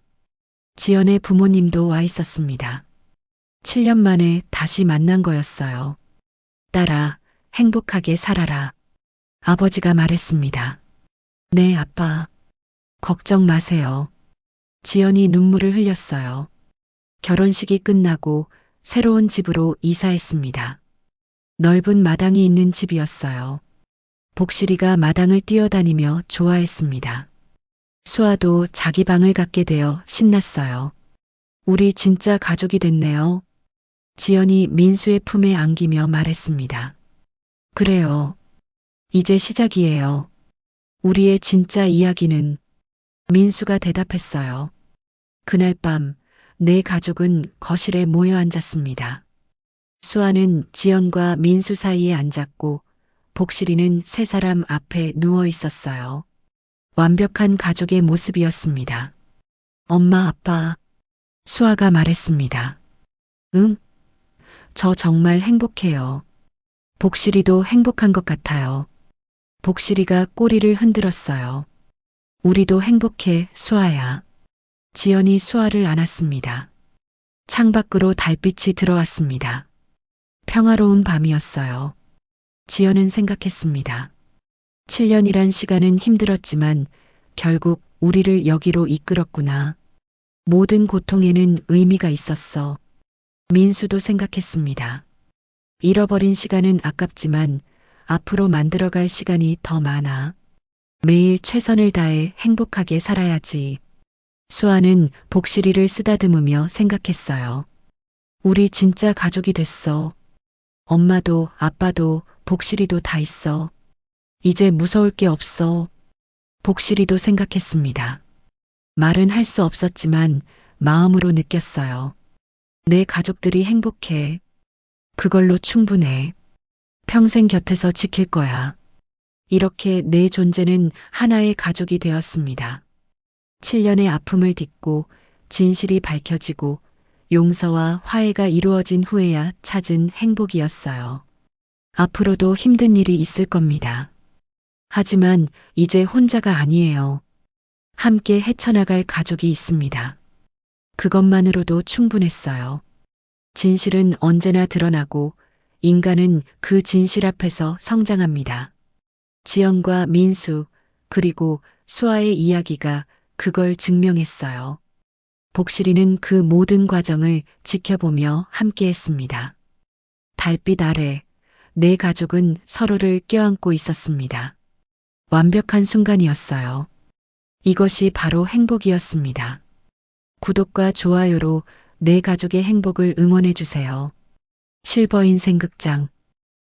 지연의 부모님도 와 있었습니다. 7년 만에 다시 만난 거였어요. 딸아, 행복하게 살아라. 아버지가 말했습니다. 네, 아빠. 걱정 마세요. 지연이 눈물을 흘렸어요. 결혼식이 끝나고 새로운 집으로 이사했습니다. 넓은 마당이 있는 집이었어요. 복실이가 마당을 뛰어다니며 좋아했습니다. 수아도 자기 방을 갖게 되어 신났어요. 우리 진짜 가족이 됐네요. 지연이 민수의 품에 안기며 말했습니다. 그래요. 이제 시작이에요. 우리의 진짜 이야기는. 민수가 대답했어요. 그날 밤 네 가족은 거실에 모여 앉았습니다. 수아는 지연과 민수 사이에 앉았고 복실이는 세 사람 앞에 누워 있었어요. 완벽한 가족의 모습이었습니다. 엄마, 아빠. 수아가 말했습니다. 응? 저 정말 행복해요. 복실이도 행복한 것 같아요. 복실이가 꼬리를 흔들었어요. 우리도 행복해, 수아야. 지연이 수아를 안았습니다. 창밖으로 달빛이 들어왔습니다. 평화로운 밤이었어요. 지연은 생각했습니다. 7년이란 시간은 힘들었지만 결국 우리를 여기로 이끌었구나. 모든 고통에는 의미가 있었어. 민수도 생각했습니다. 잃어버린 시간은 아깝지만 앞으로 만들어갈 시간이 더 많아. 매일 최선을 다해 행복하게 살아야지. 수아는 복실이를 쓰다듬으며 생각했어요. 우리 진짜 가족이 됐어. 엄마도 아빠도 복실이도 다 있어. 이제 무서울 게 없어. 복실이도 생각했습니다. 말은 할 수 없었지만 마음으로 느꼈어요. 내 가족들이 행복해. 그걸로 충분해. 평생 곁에서 지킬 거야. 이렇게 내 존재는 하나의 가족이 되었습니다. 7년의 아픔을 딛고 진실이 밝혀지고 용서와 화해가 이루어진 후에야 찾은 행복이었어요. 앞으로도 힘든 일이 있을 겁니다. 하지만 이제 혼자가 아니에요. 함께 헤쳐나갈 가족이 있습니다. 그것만으로도 충분했어요. 진실은 언제나 드러나고 인간은 그 진실 앞에서 성장합니다. 지연과 민수, 그리고 수아의 이야기가 그걸 증명했어요. 복실이는 그 모든 과정을 지켜보며 함께했습니다. 달빛 아래 내 가족은 서로를 껴안고 있었습니다. 완벽한 순간이었어요. 이것이 바로 행복이었습니다. 구독과 좋아요로 내 가족의 행복을 응원해 주세요. 실버인생 극장